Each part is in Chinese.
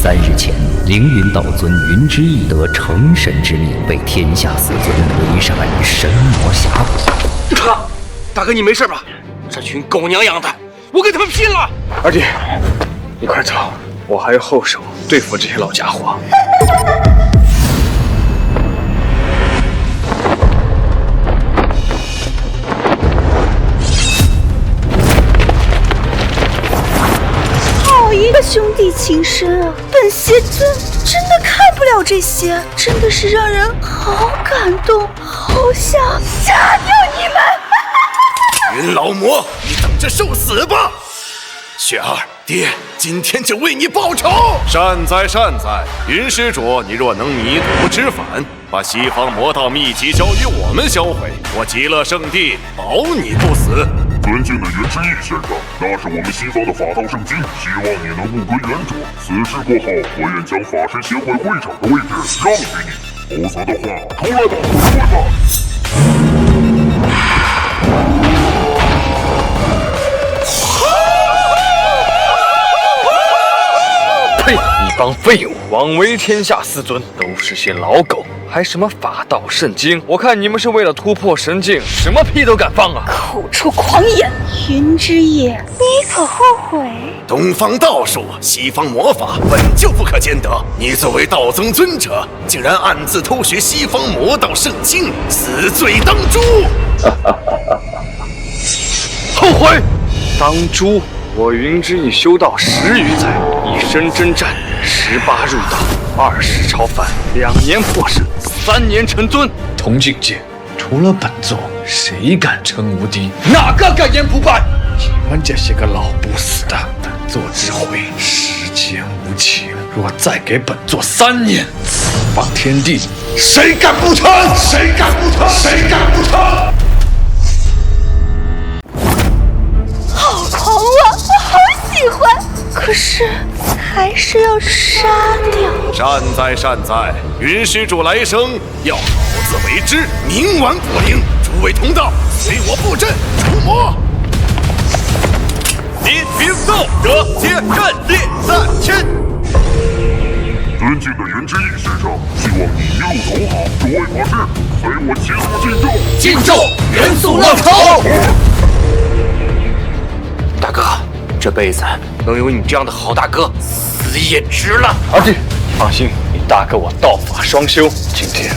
3日前，凌云道尊云之翼得成神之命，被天下四尊围杀于神魔峡谷。大哥，你没事吧？这群狗娘养的，我跟他们拼了！二弟，你快走，我还有后手对付这些老家伙。好一个兄弟情深啊！本邪尊真的看不了这些，真的是让人好感动，好想杀掉你们！云老魔，你等着受死吧！雪儿，爹今天就为你报仇！善哉善哉，云施主，你若能迷途知返，把西方魔道秘籍交于我们销毁，我极乐圣地保你不死。尊敬的云之翼先生，那是我们西方的法道圣经，希望你能物归原主。此事过后，我愿将法神协会会长的位置让给你，否则的话，出来吧，出来吧！呸！一帮废物，枉为天下四尊，都是些老狗，还什么法道圣经？我看你们是为了突破神境，什么屁都敢放啊！口出狂言，云之翼，你可后悔？东方道术，西方魔法本就不可兼得。你作为道宗尊者，竟然暗自偷学西方魔道圣经，死罪当诛！后悔！当诛！我云之翼修道10余载，一生征战，18入道，20超凡，2年破神，3年成尊。同境界，除了本座，谁敢称无敌？哪个敢言不败？你们这些个老不死的，本座只悔时间无情。若再给本座3年，此方天地，谁敢不成？谁敢不成？谁敢不成？好狂妄，我好喜欢，可是还是要杀掉。善哉善哉，云施主来生要好自为之。冥顽不灵，诸位同道，随我布阵除魔。敌兵道者皆战力3000。尊敬的云之翼先生，希望你一路走好。诸位法师，随我齐速进咒！进咒，元素浪潮！大哥，这辈子能有你这样的好大哥，死也值了。二弟，放心，你大哥我道法双修，今天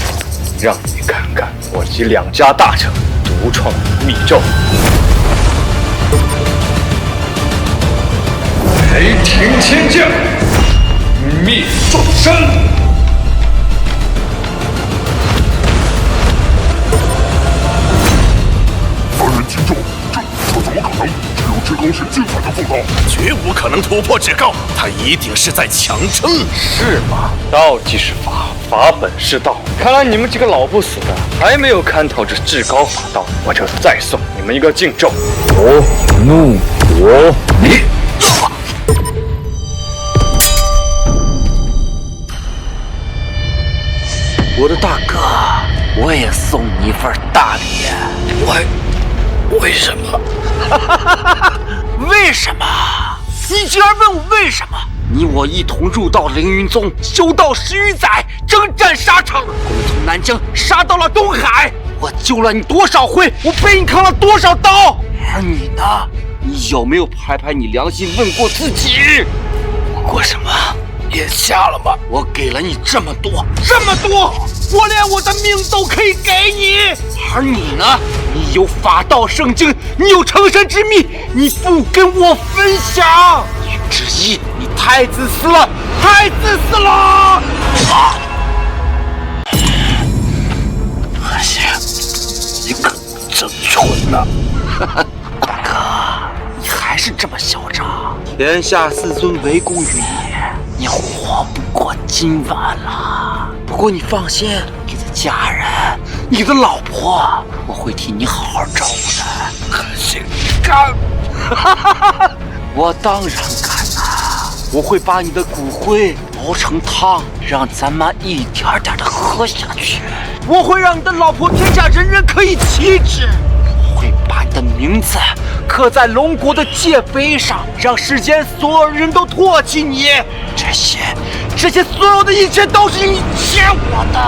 让你看看我集2家大成独创秘咒。雷霆天降，灭众生。3人进咒，这怎么可能？只有至高神境才能做到，绝无可能突破至高，他一定是在强撑。是吗？道即是法，法本是道。看来你们这个老不死的还没有看透这至高法道，我就再送你们一个禁咒。我怒我你。我的大哥，我也送你一份大礼。为什么？为什么？你居然问我为什么？你我一同入道凌云宗，修道10余载，征战沙场，我们从南疆杀到了东海。我救了你多少回？我背你扛了多少刀？而你呢？你有没有拍拍你良心问过自己？我过什么？眼瞎了吗？我给了你这么多，我连我的命都可以给你。而你呢？你有法道圣经，你有成神之秘，你不跟我分享。云之翼，你太自私了，太自私了！可惜，你可真蠢呐！大哥，你还是这么嚣张。天下四尊围攻于你，你活不过今晚了。不过你放心，你的家人，你的老婆，我会替你好好照顾的。可惜你敢？我当然敢啊！我会把你的骨灰熬成汤，让咱们一点点的喝下去。我会让你的老婆天下人人可以启齿。我会把你的名字刻在龙国的界碑上，让世间所有人都唾弃你。这些这些所有的一切都是你欠我的。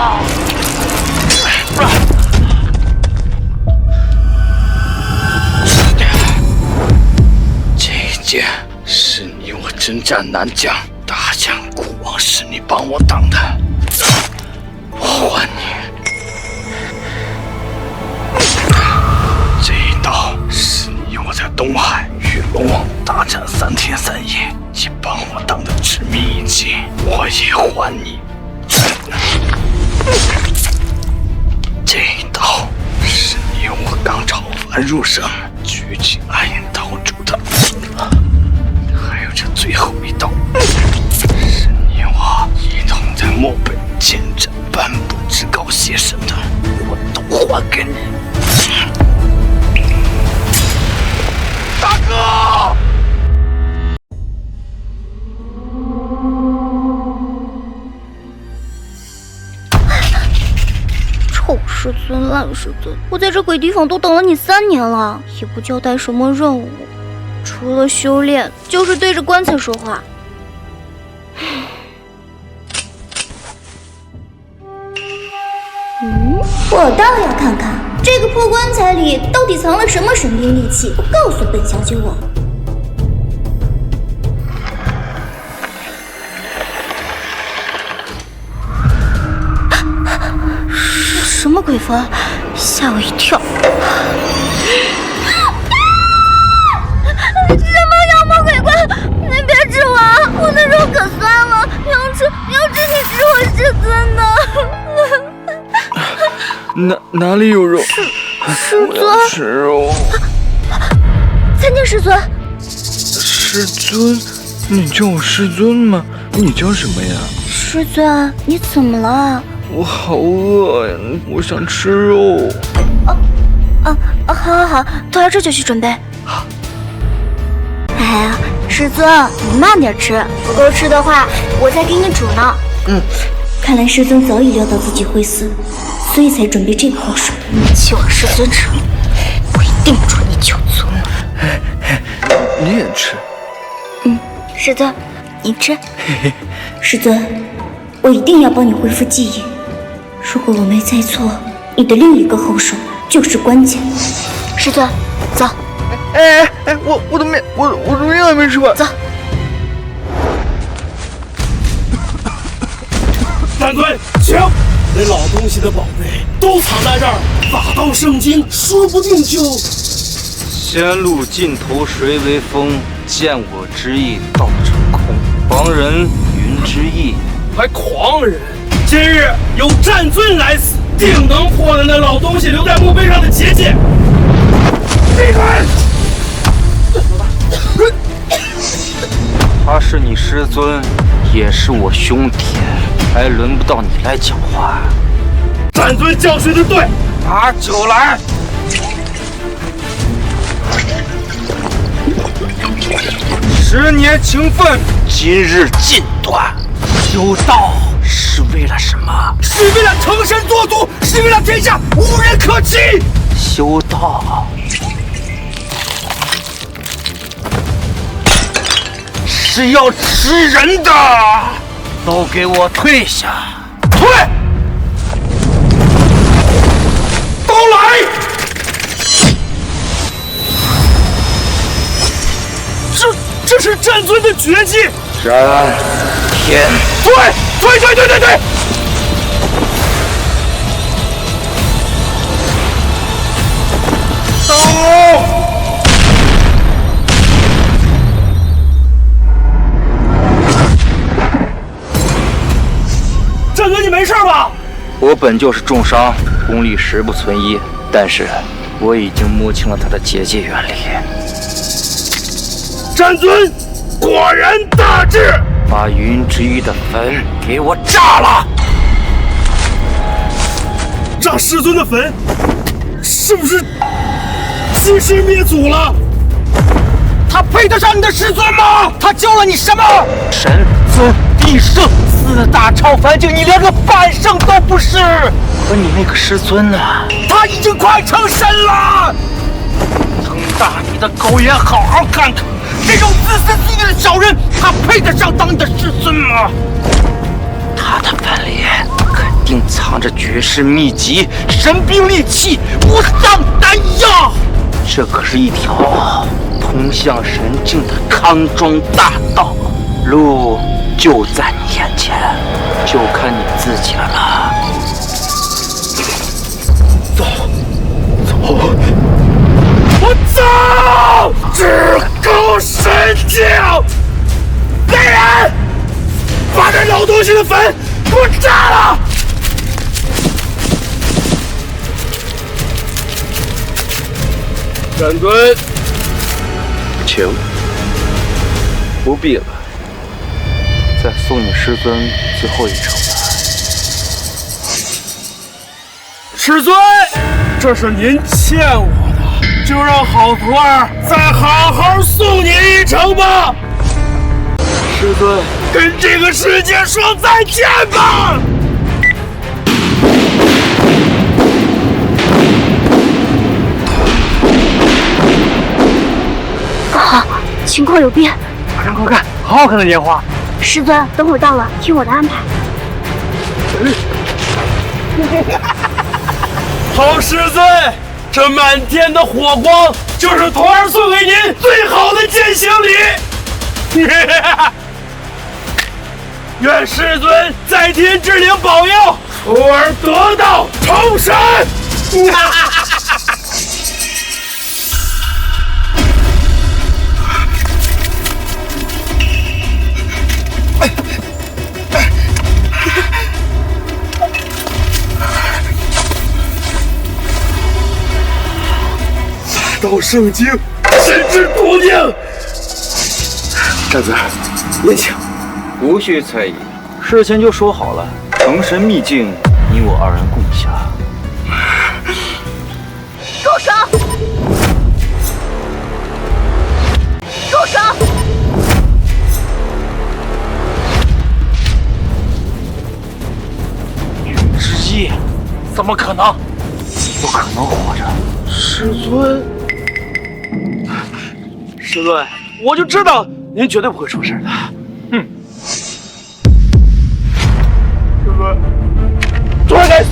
这一剑是你我征战南疆，大将孤王是你帮我挡的，我还你。这一刀是你我在东海与龙王大战3天3夜，你帮我挡的致命一击，我也还你。这一刀是你我刚炒饭入生，举起暗影刀主的，还有这最后一刀，是你我一同在漠北见证颁布至高邪神的，我都还给你。大哥！臭师尊，烂师尊，我在这鬼地方都等了你3年了，也不交代什么任务，除了修炼就是对着棺材说话。我倒要看看这个破棺材里到底藏了什么神兵利器，告诉本小姐我。什么鬼风？吓我一跳！什么妖魔鬼怪？你别治我，我的肉可酸了，要吃你治我师尊的。哪里有肉？师尊，吃肉。参见师尊。师尊，你叫我师尊吗？你叫什么呀？师尊，你怎么了？我好饿呀，我想吃肉。好，徒儿这就去准备。哎呀，师尊，你慢点吃，不够吃的话，我再给你煮呢。看来师尊早已料到自己会死，所以才准备这个后手。欺我师尊之力，我一定诛你9族。你也吃？师尊，你吃。师尊，我一定要帮你恢复记忆。如果我没猜错，你的另一个后手就是关键。师尊，走。我的面还没吃完。走。战尊，请！那老东西的宝贝都藏在这儿，法道圣经说不定就……仙路尽头谁为峰？见我之意道成空。狂人云之意，还狂人！今日有战尊来此，定能破了那老东西留在墓碑上的结界。闭嘴！他是你师尊，也是我兄弟，还轮不到你来讲话。战尊教训的对，拿酒来。10年情分，今日尽断。修道是为了什么？是为了成神作祖，是为了天下无人可欺。修道是要吃人的，都给我退下！退！都来！这是战尊的绝技。战天，退！走！战尊，你没事吧？我本就是重伤，功力实不存一，但是我已经摸清了他的结界原理。战尊，果然大智！把云之羽的坟给我炸了！炸师尊的坟，是不是欺师灭祖了？他配得上你的师尊吗？他教了你什么？神尊必胜，4大超凡境，你连个半圣都不是。可你那个师尊呢？他已经快成神了。睁大你的狗眼，好好看看，这种自私自利的小人，他配得上当你的师尊吗？定藏着绝世秘籍、神兵利器、无上丹药。这可是一条通向神境的康庄大道，路就在你眼前，就看你自己了。走，我走！至高神境！来人，把这老东西的坟给我炸了！展尊，请，不必了。再送你师尊最后一程吧。师尊，这是您欠我的，就让好徒儿再好好送您一程吧。师尊，跟这个世界说再见吧。不好，情况有变。马上快看，好好看的烟花。师尊，等会儿到了，听我的安排。好师尊，这满天的火光就是徒儿送给您最好的践行礼。愿师尊在天之灵保佑，徒儿得道重生。道圣经，神之途径。战尊，宴请。无需猜疑，事前就说好了，成神秘境，你我二人共享。住手！住手！之一，怎么可能？不可能活着。师尊，师尊，我就知道您绝对不会出事的。哼！师尊，徒儿该死，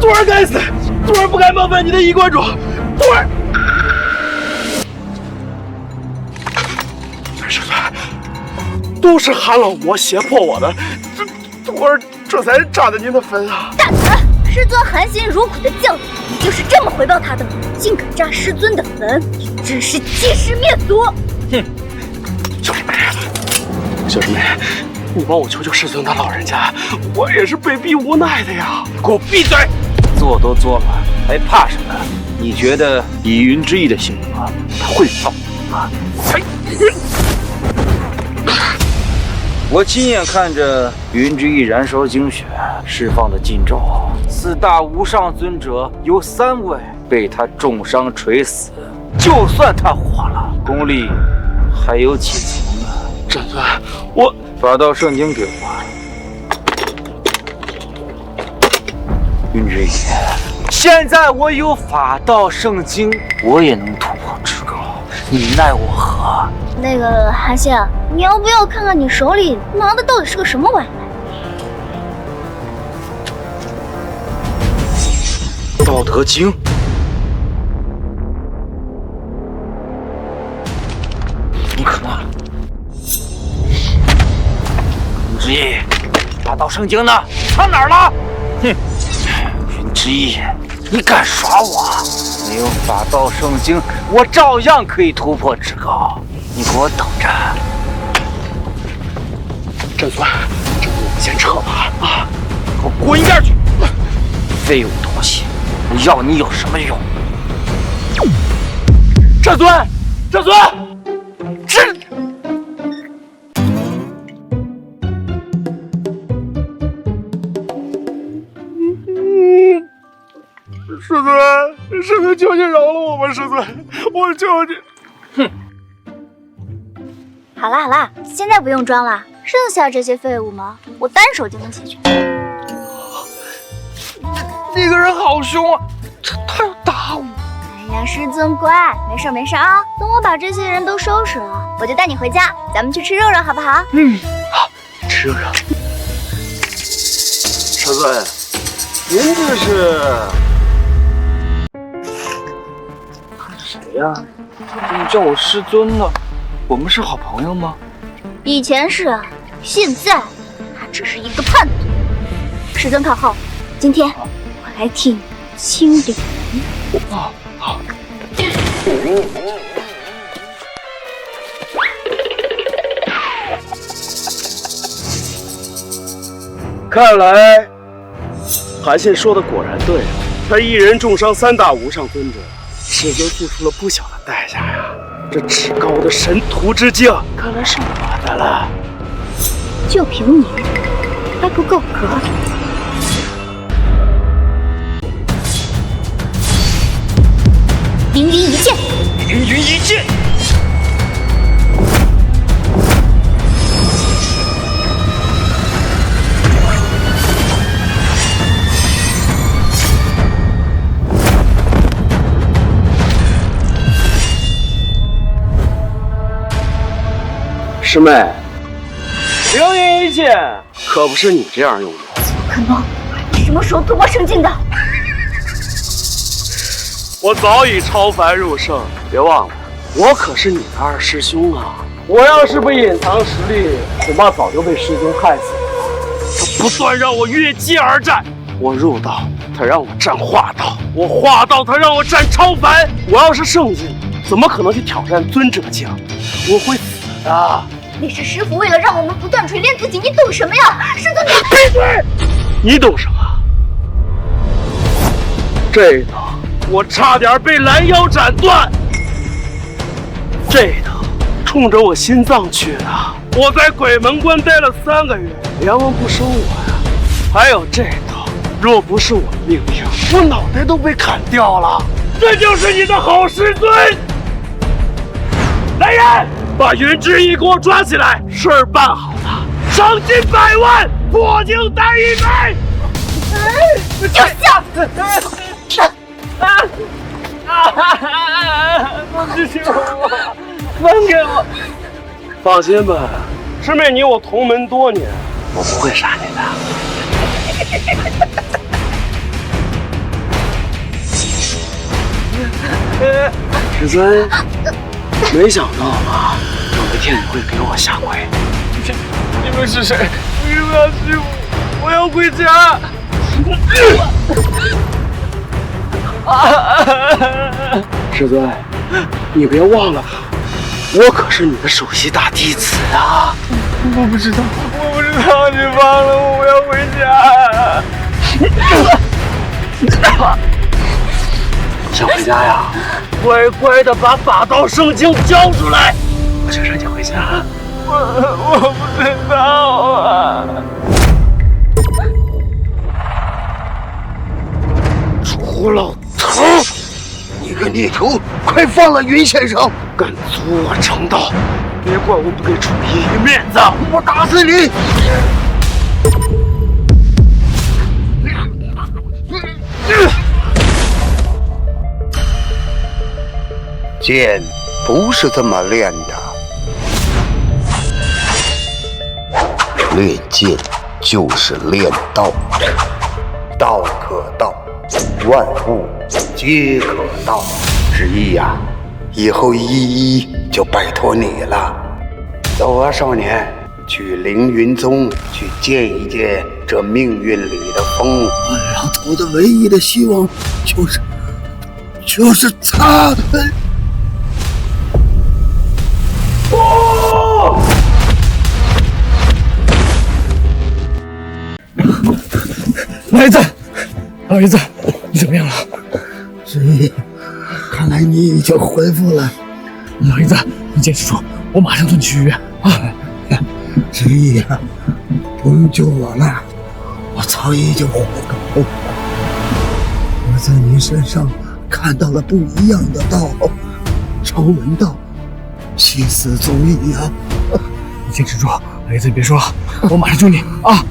徒儿该死，徒儿不该冒犯你的衣冠主，徒儿。师尊，都是韩老魔胁迫我的，徒儿这才炸的您的坟啊！大胆！师尊含辛茹苦的教你，你就是这么回报他的，竟敢炸师尊的坟，你真是欺师灭祖！哼！小师妹，小师妹，你帮我求求师尊他老人家，我也是被逼无奈的呀！给我闭嘴！做都做了，还怕什么？你觉得以云之翼的性格，他会放你吗？我亲眼看着云之翼燃烧精血，释放的禁咒，4大无上尊者有3位被他重伤垂死。就算他活了，功力还有几层呢？战尊，我法道圣经给我。云之翼，现在我有法道圣经，我也能突破至高，你奈我何？那个韩信，你要不要看看你手里拿的到底是个什么玩意《道德经》。不可能！云之翼，法道圣经呢？藏哪儿了？哼！云之翼，你敢耍我？没有法道圣经，我照样可以突破至高。你给我等着！战尊，我们先撤吧！啊，给我滚一边去！废物东西，我要你有什么用？战尊，战尊，师尊，师尊，求你饶了我吧，师尊，我求你。哼！好啦好啦，现在不用装了，剩下这些废物吗？我单手就能解决。那个人好凶啊，他要打我。哎呀，师尊乖，没事没事啊。等我把这些人都收拾了，我就带你回家，咱们去吃肉肉好不好？好，吃肉肉。师尊，您这是谁呀？怎么叫我师尊呢？我们是好朋友吗？以前是，现在他只是一个叛徒。师尊靠后，今天我来替你清理。好。看来韩信说的果然对啊，他一人重伤3大无上尊者，师尊付出了不小的代价呀。这至高的神荼之境，看来是我的了。就凭你，还不够格？凌云一剑！凌云一剑！师妹，凌云一剑可不是你这样用的。可能你什么时候突破圣境的？我早已超凡入圣，别忘了，我可是你的二师兄啊！我要是不隐藏实力，恐怕早就被师尊害死了。他不断让我越界而战，我入道，他让我战化道；我化道，他让我战超凡。我要是圣境，怎么可能去挑战尊者境？我会死的。那是师父为了让我们不断锤炼自己，你懂什么呀？师尊，你闭嘴！你懂什么？这一刀我差点被拦腰斩断，这一刀冲着我心脏去的。我在鬼门关待了3个月，阎王不收我呀。还有这一刀，若不是我的命令，我脑袋都被砍掉了。这就是你的好师尊！来人，把云之翼给我抓起来！事儿办好了，赏金100万，破镜戴一枚！就像师兄，放开我！放心吧，师妹，你我同门多年，我不会杀你的。师尊，没想到吧，有一天你会给我下跪。你们是谁？为什么要欺负我？我要回家。师尊，你别忘了我可是你的首席大弟子啊！我不知道，你放了我，我要回家。想回家呀？乖乖的把法道圣经交出来，我就让你回家。我不知道啊。朱老头，你个孽徒，快放了云先生！敢阻我成道，别怪我不给楚依依面子，我打死你！剑不是这么练的，练剑就是练道，道可道，万物皆可道。之意呀，以后依依就拜托你了。走啊，少年，去凌云宗去见一见这命运里的风。老头子唯一的希望就是他。儿子，你怎么样了？师爷，看来你已经恢复了。儿子，你坚持住，我马上送你去医院啊！师爷，不用救我了，我早已经活够了。我在你身上看到了不一样的道，超文道，气死宗义啊！你坚持住，儿子，你别说，我马上救你啊！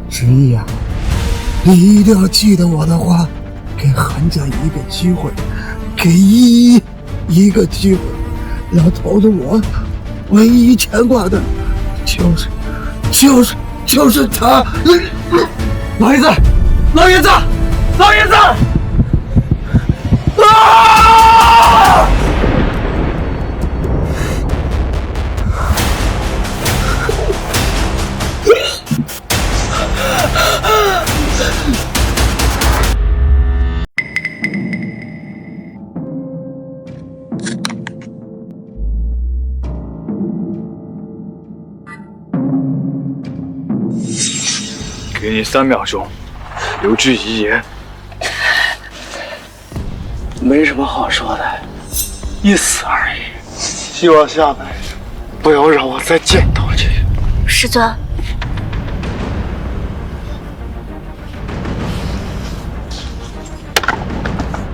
师爷呀，你一定要记得我的话，给韩家一个机会，给依依一个机会。老头子我唯一牵挂的就是他。老爷子，老爷子，老爷子！啊！给你3秒钟，留句遗言。没什么好说的，一死而已。希望下辈子不要让我再见到你。师尊，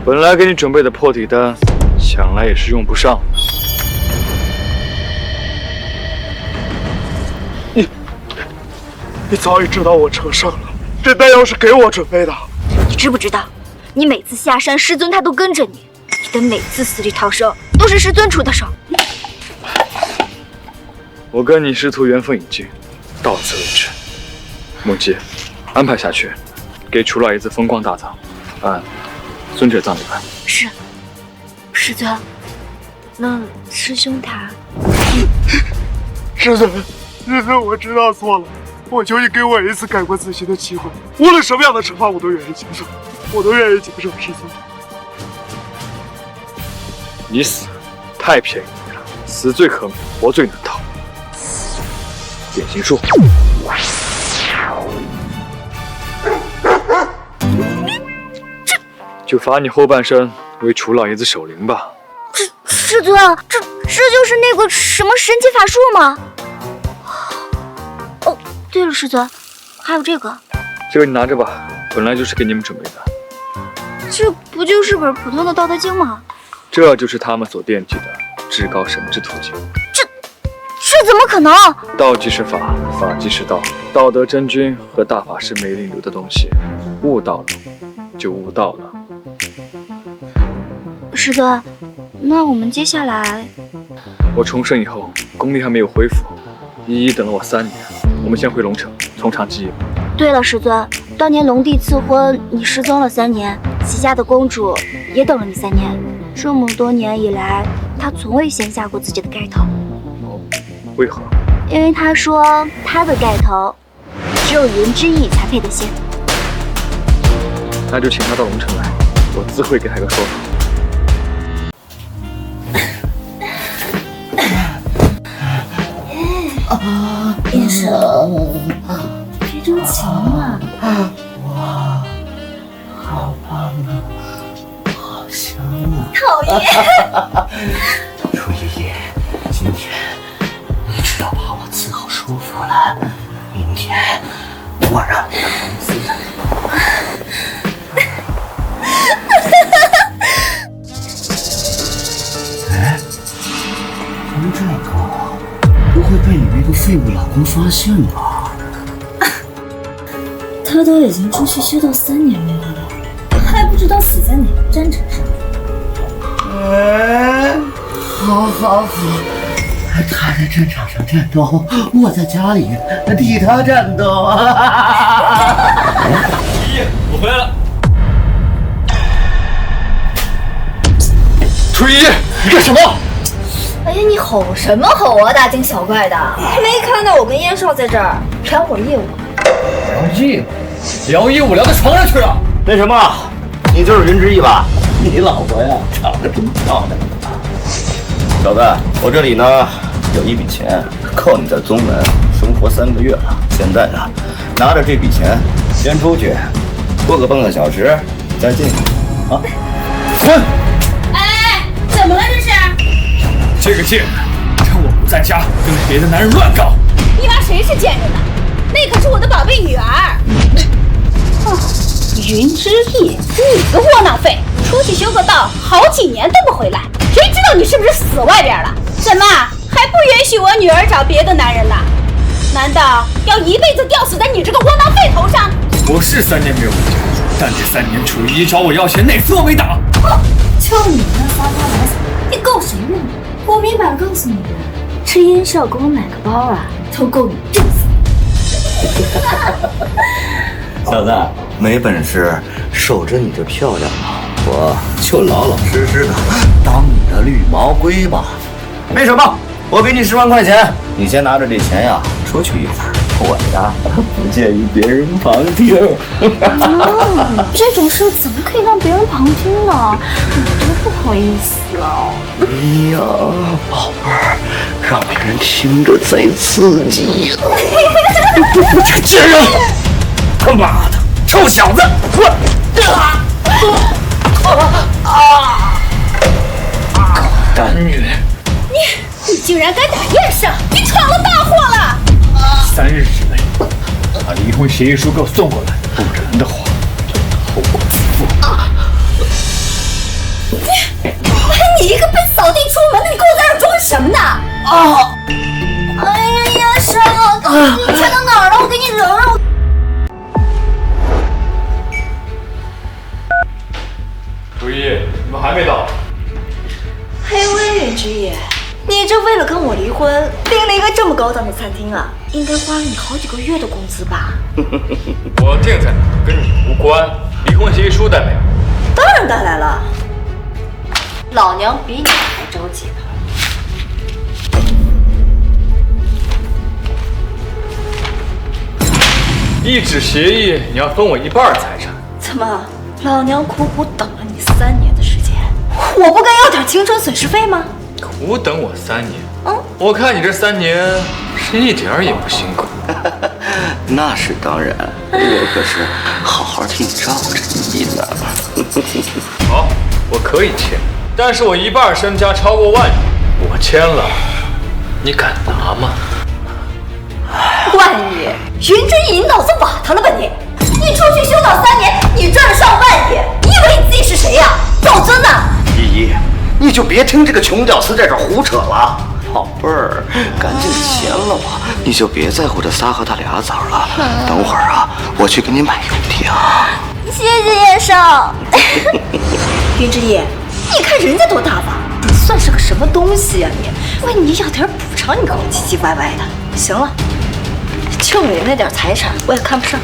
本来给你准备的破体丹，想来也是用不上的。你早已知道我成圣了，这丹药是给我准备的。你知不知道，你每次下山，师尊他都跟着你，你的每次死里逃生都是师尊出的手。我跟你师徒缘分已尽，到此为止。梦姬，安排下去，给楚老爷子风光大葬，按尊者葬礼办。是，师尊。那师兄他……师尊，我知道错了。我求你给我一次改过自新的机会，无论什么样的惩罚我都愿意接受，我都愿意接受，师尊。你死太便宜你了，死罪可免，活罪难逃。变形术，就罚你后半生为楚老爷子守灵吧。师尊，这就是那个什么神奇法术吗？哦，对了，师尊，还有这个。这个你拿着吧，本来就是给你们准备的。这不就是本普通的《道德经》吗？这就是他们所惦记的至高神之途径。这怎么可能？道即是法，法即是道。道德真君和大法师梅林留的东西，悟到了就悟到了。师尊，那我们接下来……我重生以后，功力还没有恢复，依依等了我3年。我们先回龙城，从长计议。对了，师尊，当年龙帝赐婚，你失踪了3年，齐家的公主也等了你3年。这么多年以来，她从未掀下过自己的盖头。为何？因为他说他的盖头只有云之翼才配得掀。那就请他到龙城来，我自会给他一个说法。医生，别着急嘛。哇，好棒啊，好香啊！讨厌。楚爷爷，今天你只要把我伺候舒服了，明天我让你的公司。哎，咱这个不会被你那个废物老公发现吧？他都已经出去修道3年没回来，还不知道死在哪个战场上。哎，好，他在战场上战斗，我在家里替他战斗。我回来了。楚依依，你干什么？哎呀，你吼什么吼啊，大惊小怪的！没看到我跟燕少在这儿聊会儿业务？聊业务聊到床上去了。那什么，你就是云之翼吧？你老婆呀，长得真漂亮。小子，我这里呢有一笔钱，够你在宗门生活3个月了。现在呢，拿着这笔钱先出去，过个半个小时再进去啊。滚！哎，怎么了这是？这个贱人趁我不在家跟别的男人乱搞。你妈谁是贱人呢？那可是我的宝贝女儿。云之翼，你个窝囊废，出去修个道好几年都不回来，谁知道你是不是死外边了？怎么还不允许我女儿找别的男人了？难道要一辈子吊死在你这个窝囊废头上？我是3年没有回家，但这3年楚依依找我要钱，哪次我没打？就你那撒泼打扫，你够谁用的？我明摆告诉你，这燕少给我买个包啊，都够你挣死。小子，没本事守着你的漂亮啊，我就老老实实的当你的绿毛龟吧。没什么，我给你10万块钱，你先拿着这钱呀出去一会儿，我呀不介意别人旁听。这种事怎么可以让别人旁听呢？多不好意思啊！哎呀，宝贝儿，让别人听着才刺激呀！这个贱人，他妈的，臭小子，滚！狗蛋女！你竟然敢打燕上，你闯了大祸了！3日之内把离婚协议书给我送过来，不然的话，后果自负。你一个被扫地出门的，你给我在这装什么呢？哎呀呀，山啊，你踩到哪儿了？我给你揉揉。朱一，你们还没到？嘿喂，云之野，你这为了跟我离婚，订了一个这么高档的餐厅啊，应该花了你好几个月的工资吧？我订在哪跟你无关，离婚协议书带没有？当然带来了，老娘比你还着急呢。一纸协议，你要分我1半财产。怎么，老娘苦苦等了你3年的时间，我不该要点青春损失费吗？苦等我3年，我看你这3年是一点儿也不辛苦。那是当然，我可是好好替你照着你呢。好，我可以签，但是我1半身家超过万元，我签了，你敢拿吗？万亿，云之野，你脑子瓦特了吧你？你出去修导3年，你赚了上万亿，你以为你自己是谁呀？赵尊呐！依依，你就别听这个穷屌丝在这胡扯了。宝贝儿，赶紧签了吧，你就别在乎这3和他俩枣了。等会儿啊，我去给你买油条。谢谢叶少。云之野，你看人家多大方，你算是个什么东西呀你？为你要点补偿，你跟我唧唧歪歪的。行了，就你那点财产，我也看不上。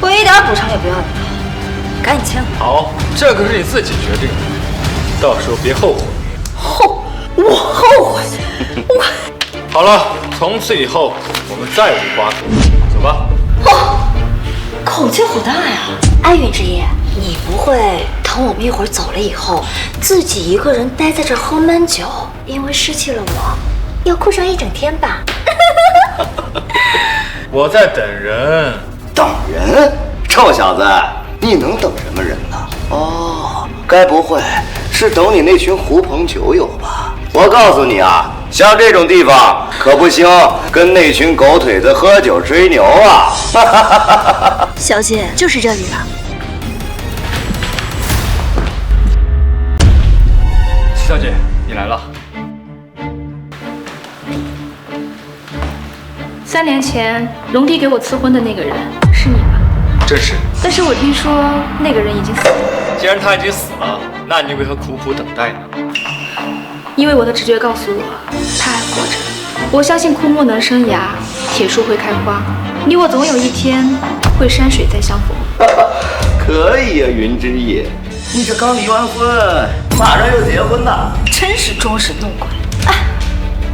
我一点补偿也不要你了，赶紧签了。好，这可是你自己决定的，到时候别后悔。我后悔？好了，从此以后我们再无瓜葛，走吧。口气好大呀！哎，云之野，你不会等我们一会儿走了以后，自己一个人待在这儿喝闷酒，因为失去了我，要哭上1整天吧？我在等人。等人？臭小子，你能等什么人呢？哦，该不会是等你那群狐朋狗友吧？我告诉你啊，像这种地方可不行跟那群狗腿子喝酒吹牛啊！小姐，就是这里了。小姐，你来了。 3年前，龙帝给我赐婚的那个人是你吗？正是。但是我听说那个人已经死了。既然他已经死了，那你为何苦苦等待呢？因为我的直觉告诉我，他还活着。我相信枯木能生芽，铁树会开花，你我总有一天会山水再相逢。可以呀，云之野，你这刚离完婚，马上又结婚呐，真是装神弄鬼。哎，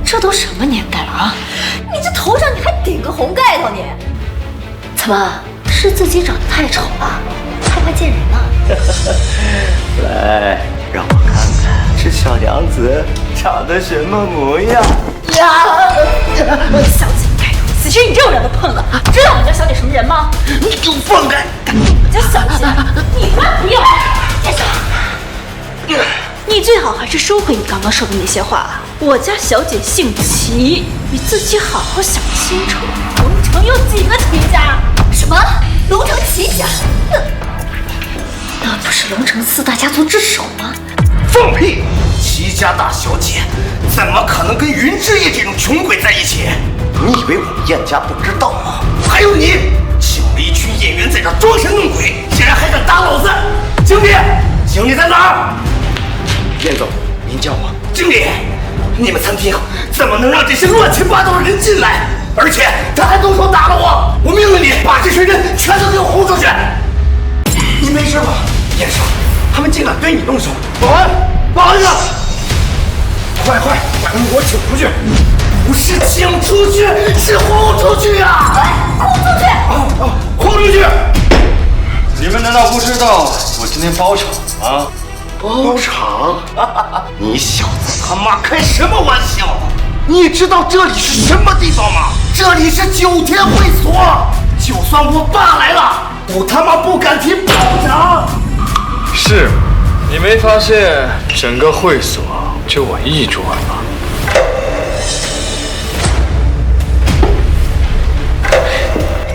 这都什么年代了啊！你这头上你还顶个红盖头你？怎么是自己长得太丑了，害怕见人呢？来，让我看看这小娘子长得什么模样呀！小姐，此时你这种人都碰了，知道我们家小姐什么人吗？你给我放开！我家小姐，你妈不要！接手！你最好还是收回你刚刚说的那些话啊！我家小姐姓齐，你自己好好想清楚。龙城有几个齐家？什么？龙城齐家？那不是龙城4大家族之首吗？放屁！齐家大小姐怎么可能跟云之野这种穷鬼在一起？你以为我们燕家不知道吗？还有你，请了一群演员在这装神弄鬼，竟然还敢打老子！经理，经理在哪儿？燕总，您叫我。经理，你们餐厅怎么能让这些乱七八糟的人进来？而且他还动手打了我！我命令你把这群人全都给我轰出去！你没事吧，燕少？他们竟敢对你动手！保安，保安呢？快把他们给我请出去！不是请出去，是轰出去啊！轰出去！轰出去！你们难道不知道我今天包场啊？包场？你小子他妈开什么玩笑？你知道这里是什么地方吗？这里是9天会所，就算我爸来了，我他妈不敢提包场。是，你没发现整个会所就我一桌吗？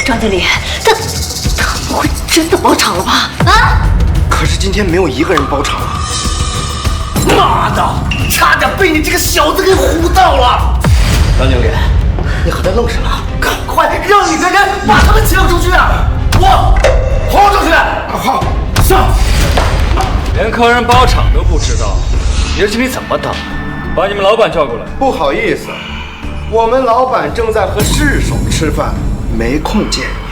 张经理，他不会真的包场了吧？啊！可是今天没有一个人包场啊！妈的，差点被你这个小子给唬到了！张经理，你还在愣什么？赶快让你的人把他们请出去啊！我轰出去！好，上！连客人包场都不知道，你这经理怎么当？把你们老板叫过来。不好意思，我们老板正在和市首吃饭，没空见你。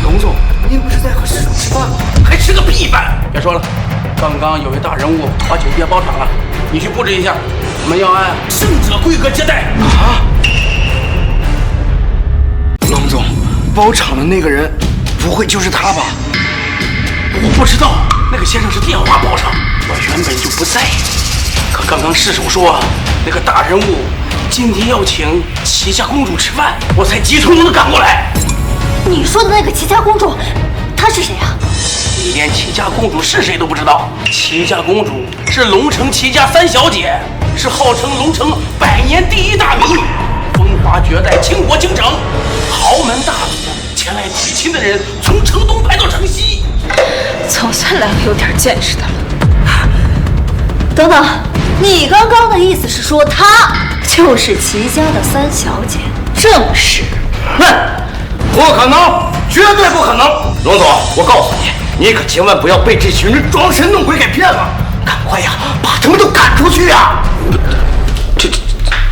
龙总，你不是在和市首吃饭吗？还吃个屁饭！别说了，刚刚有位大人物把酒店包场了，你去布置一下，我们要按胜者规格接待。啊！龙总，包场的那个人不会就是他吧？我不知道，那个先生是电话包场，我原本就不在意。可刚刚市首说那个大人物今天要请齐家公主吃饭，我才急匆匆的赶过来。你说的那个齐家公主，她是谁啊？你连齐家公主是谁都不知道？齐家公主是龙城齐家3小姐，是号称龙城100年第一大美女，风华绝代，倾国倾城，豪门大族前来提亲的人从城东排到城西。总算来个有点见识的了。等等，你刚刚的意思是说她就是齐家的3小姐？正是。哼，不可能，绝对不可能！龙总，我告诉你，你可千万不要被这群人装神弄鬼给骗了！赶快呀，把他们都赶出去呀！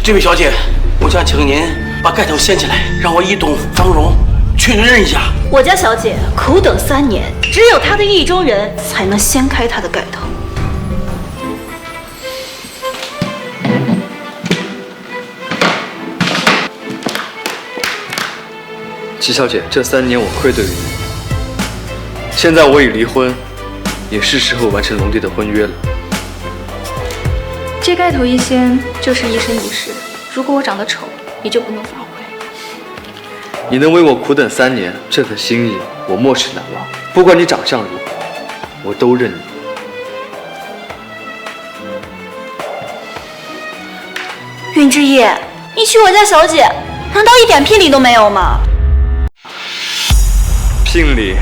这位小姐，我想请您把盖头掀起来，让我一睹芳容，确认一下。我家小姐苦等3年，只有她的意中人才能掀开她的盖头。齐小姐，这3年我愧对于你，现在我已离婚，也是时候完成龙弟的婚约了。这盖头一掀就是一生一世，如果我长得丑，你就不能发挥。你能为我苦等3年，这份心意我莫齿难忘。不管你长相如何，我都认你。云之夜，你娶我家小姐，难道一点聘礼都没有吗？聘礼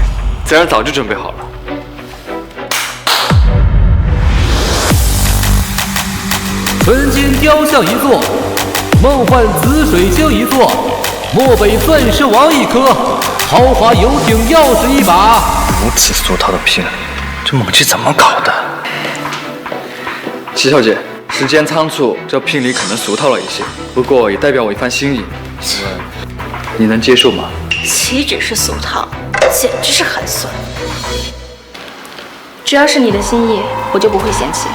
自然早就准备好了。纯金雕像1座，梦幻紫水晶1座，漠北钻石王1颗，豪华游艇钥匙1把。如此俗套的聘礼，这猛妻怎么搞的？齐小姐，时间仓促，这聘礼可能俗套了一些，不过也代表我一番心意。请问你能接受吗？岂止是俗套，简直是寒酸。只要是你的心意，我就不会嫌弃。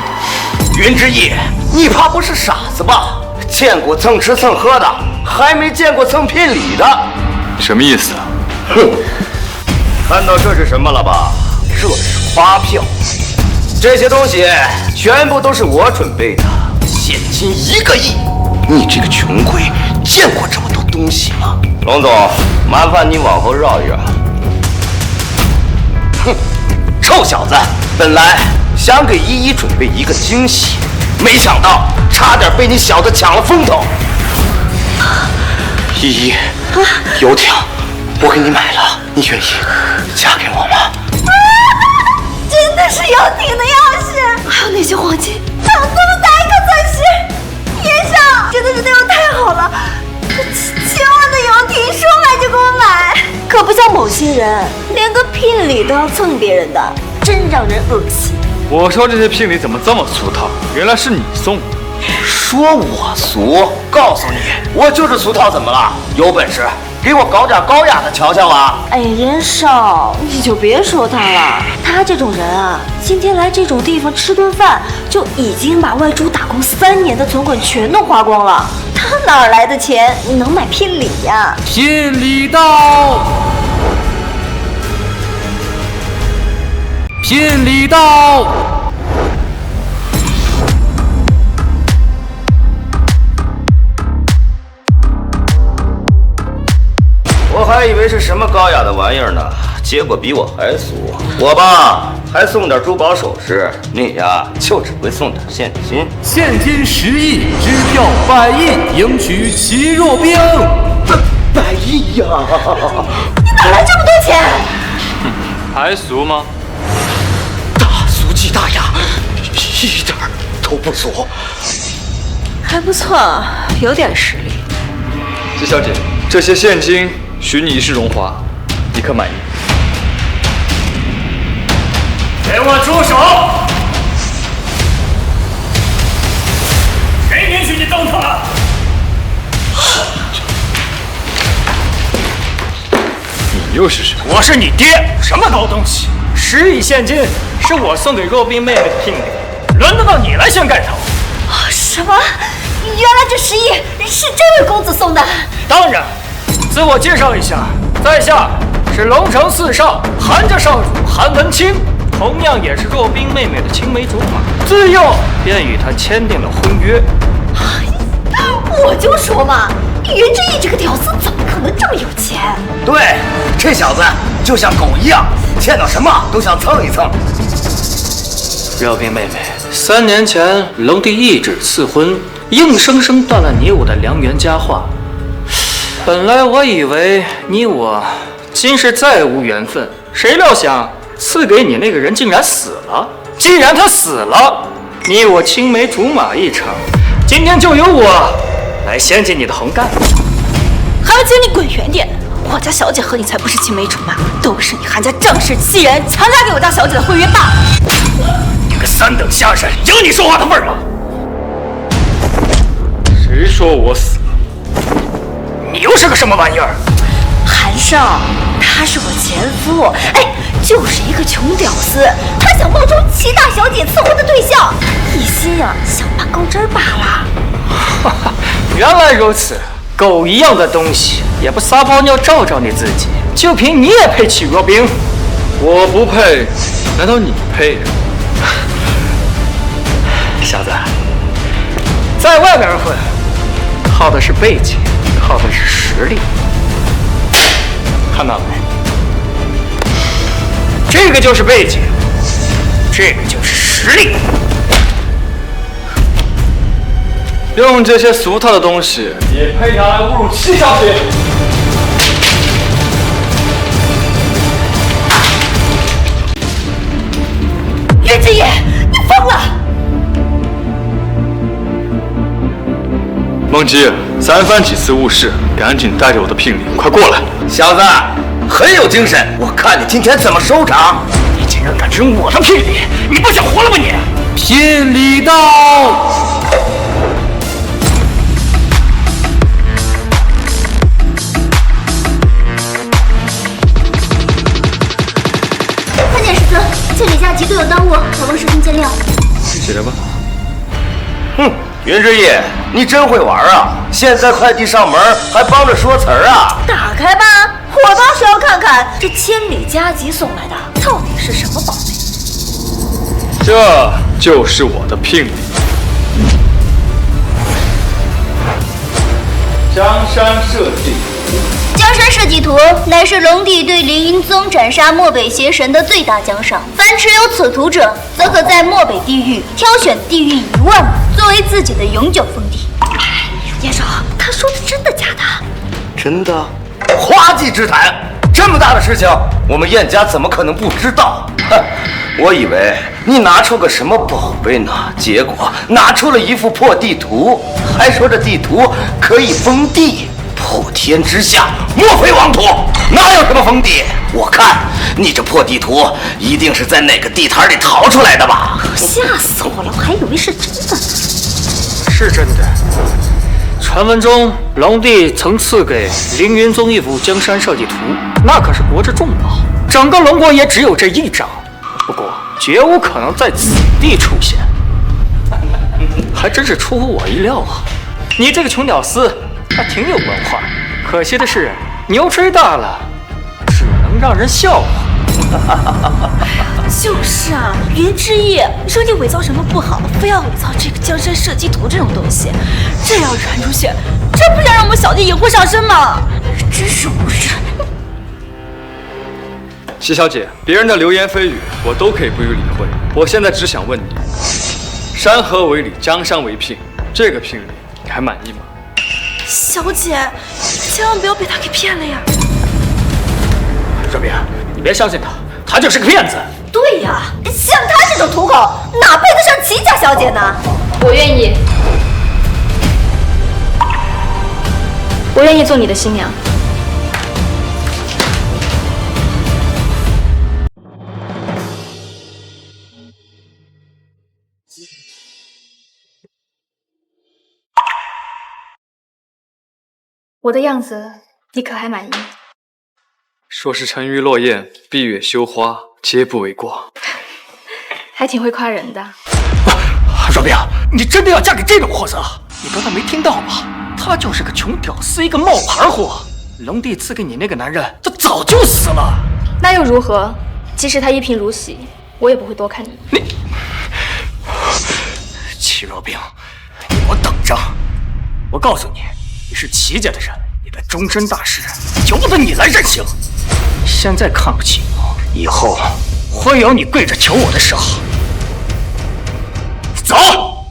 云之意，你怕不是傻子吧？见过蹭吃蹭喝的，还没见过蹭聘礼的。什么意思啊？哼，看到这是什么了吧？这是发票，这些东西全部都是我准备的，现金1个亿。你这个穷鬼，见过这么多东西吗？龙总，麻烦你往后绕一绕。哼，臭小子，本来想给依依准备一个惊喜，没想到差点被你小子抢了风头。依依，游艇我给你买了，你愿意嫁给我吗？真的是游艇的钥匙，还有那些黄金，长这么大一颗钻石，叶少真的是对我太好了，千万的游艇说买就给我买，可不像某些人连个聘礼都要蹭别人的，真让人恶心。我说这些聘礼怎么这么俗套？原来是你送的。说我俗？告诉你，我就是俗套，怎么了？有本事给我搞点高雅的瞧瞧啊！哎，连少，你就别说他了。他这种人啊，今天来这种地方吃顿饭，就已经把外出打工3年的存款全都花光了。他哪来的钱能买聘礼呀？聘礼到，聘礼到。我还以为是什么高雅的玩意儿呢，结果比我还俗。我吧，还送点珠宝首饰，你呀，就只会送点现金。现金10亿，支票100亿，迎娶齐若冰。100亿呀！你哪来这么多钱？还俗吗？大俗即大雅，一点都不俗。还不错，有点实力。季小姐，这些现金许你一世荣华，你可满意？给我住手！谁允许你动他了？你又是谁？我是你爹，什么狗东西？10亿现金是我送给若冰妹妹的聘礼，轮得到你来掀盖头？什么？原来这10亿是这位公子送的？当然。自我介绍一下，在下是龙城4少韩家少主韩文清，同样也是若冰妹妹的青梅竹马，自幼便与她签订了婚约。我就说嘛，袁之义这个屌丝怎么可能这么有钱？对，这小子就像狗一样，见到什么都想蹭一蹭。若冰妹妹，3年前龙帝一纸赐婚，硬生生断了你我的良缘佳话。本来我以为你我今世再无缘分，谁料想赐给你那个人竟然死了。既然他死了，你我青梅竹马一场，今天就由我来掀起你的红盖。韩文清，你滚远点！我家小姐和你才不是青梅竹马，都是你韩家仗势欺人，强加给我家小姐的婚约罢了。你个3等下人，有你说话的份儿吗？谁说我死了？你又是个什么玩意儿？韩少，他是我前夫，哎，就是一个穷屌丝，他想冒充齐大小姐赐婚的对象，一心啊想攀高枝罢了。原来如此，狗一样的东西也不撒泡尿照照你自己，就凭你也配娶若冰？我不配，难道你配？小子，在外边混，靠的是背景，靠的是实力，看到没？这个就是背景，这个就是实力。用这些俗套的东西，也配拿来侮辱七小姐？袁之义，你疯了！梦姬，3番几次误事，赶紧带着我的聘礼，快过来！小子，很有精神，我看你今天怎么收场！你竟然敢扔我的聘礼，你不想活了吗你？聘礼到。参见师尊，千里加急多有耽误，小翁师尊见谅。起来吧。哼，云之夜，你真会玩啊！现在快递上门还帮着说词儿啊！打开吧，我倒是要看看这千里加急送来的到底是什么宝贝。这就是我的聘礼。江山社稷图。江山社稷图乃是龙帝对凌云宗斩杀漠北邪神的最大奖赏。凡持有此图者，则可在漠北地狱挑选地狱1万亩，作为自己的永久封地。严少，他说的真的假的？真的？花季之谈，这么大的事情，我们燕家怎么可能不知道？哼，我以为你拿出个什么宝贝呢，结果拿出了一幅破地图，还说这地图可以封地。普天之下莫非王土，哪有什么封地？我看你这破地图一定是在哪个地摊里淘出来的吧？吓死我了，我还以为是真的。是真的。传闻中，龙帝曾赐给凌云宗一幅江山设计图，那可是国之重宝，整个龙国也只有这一张。不过，绝无可能在此地出现，还真是出乎我意料啊！你这个穷屌丝还挺有文化，可惜的是，牛吹大了，只能让人笑话。就是啊，云之翼，你说你伪造什么不好，非要伪造这个江山设计图这种东西，这要传出去，这不想让我们小弟引祸上身吗？真是无语。齐小姐，别人的流言蜚语我都可以不予理会，我现在只想问你，山河为里，江山为聘，这个聘礼你还满意吗？小姐，千万不要被他给骗了呀！若冰，你别相信他，他就是个骗子。对呀，像他这种土狗，哪配得上齐家小姐呢？我愿意，我愿意做你的新娘。我的样子，你可还满意？说是沉鱼落雁，闭月羞花，皆不为过。还挺会夸人的。若冰，你真的要嫁给这种货色？你刚才没听到吗？他就是个穷屌丝，一个冒牌货。龙帝赐给你那个男人，他早就死了。那又如何？即使他一贫如洗，我也不会多看你。齐若冰，你给我等着！我告诉你，你是齐家的人，你的终身大事由得你来任性。现在看不起我，以后会有你跪着求我的时候。走！好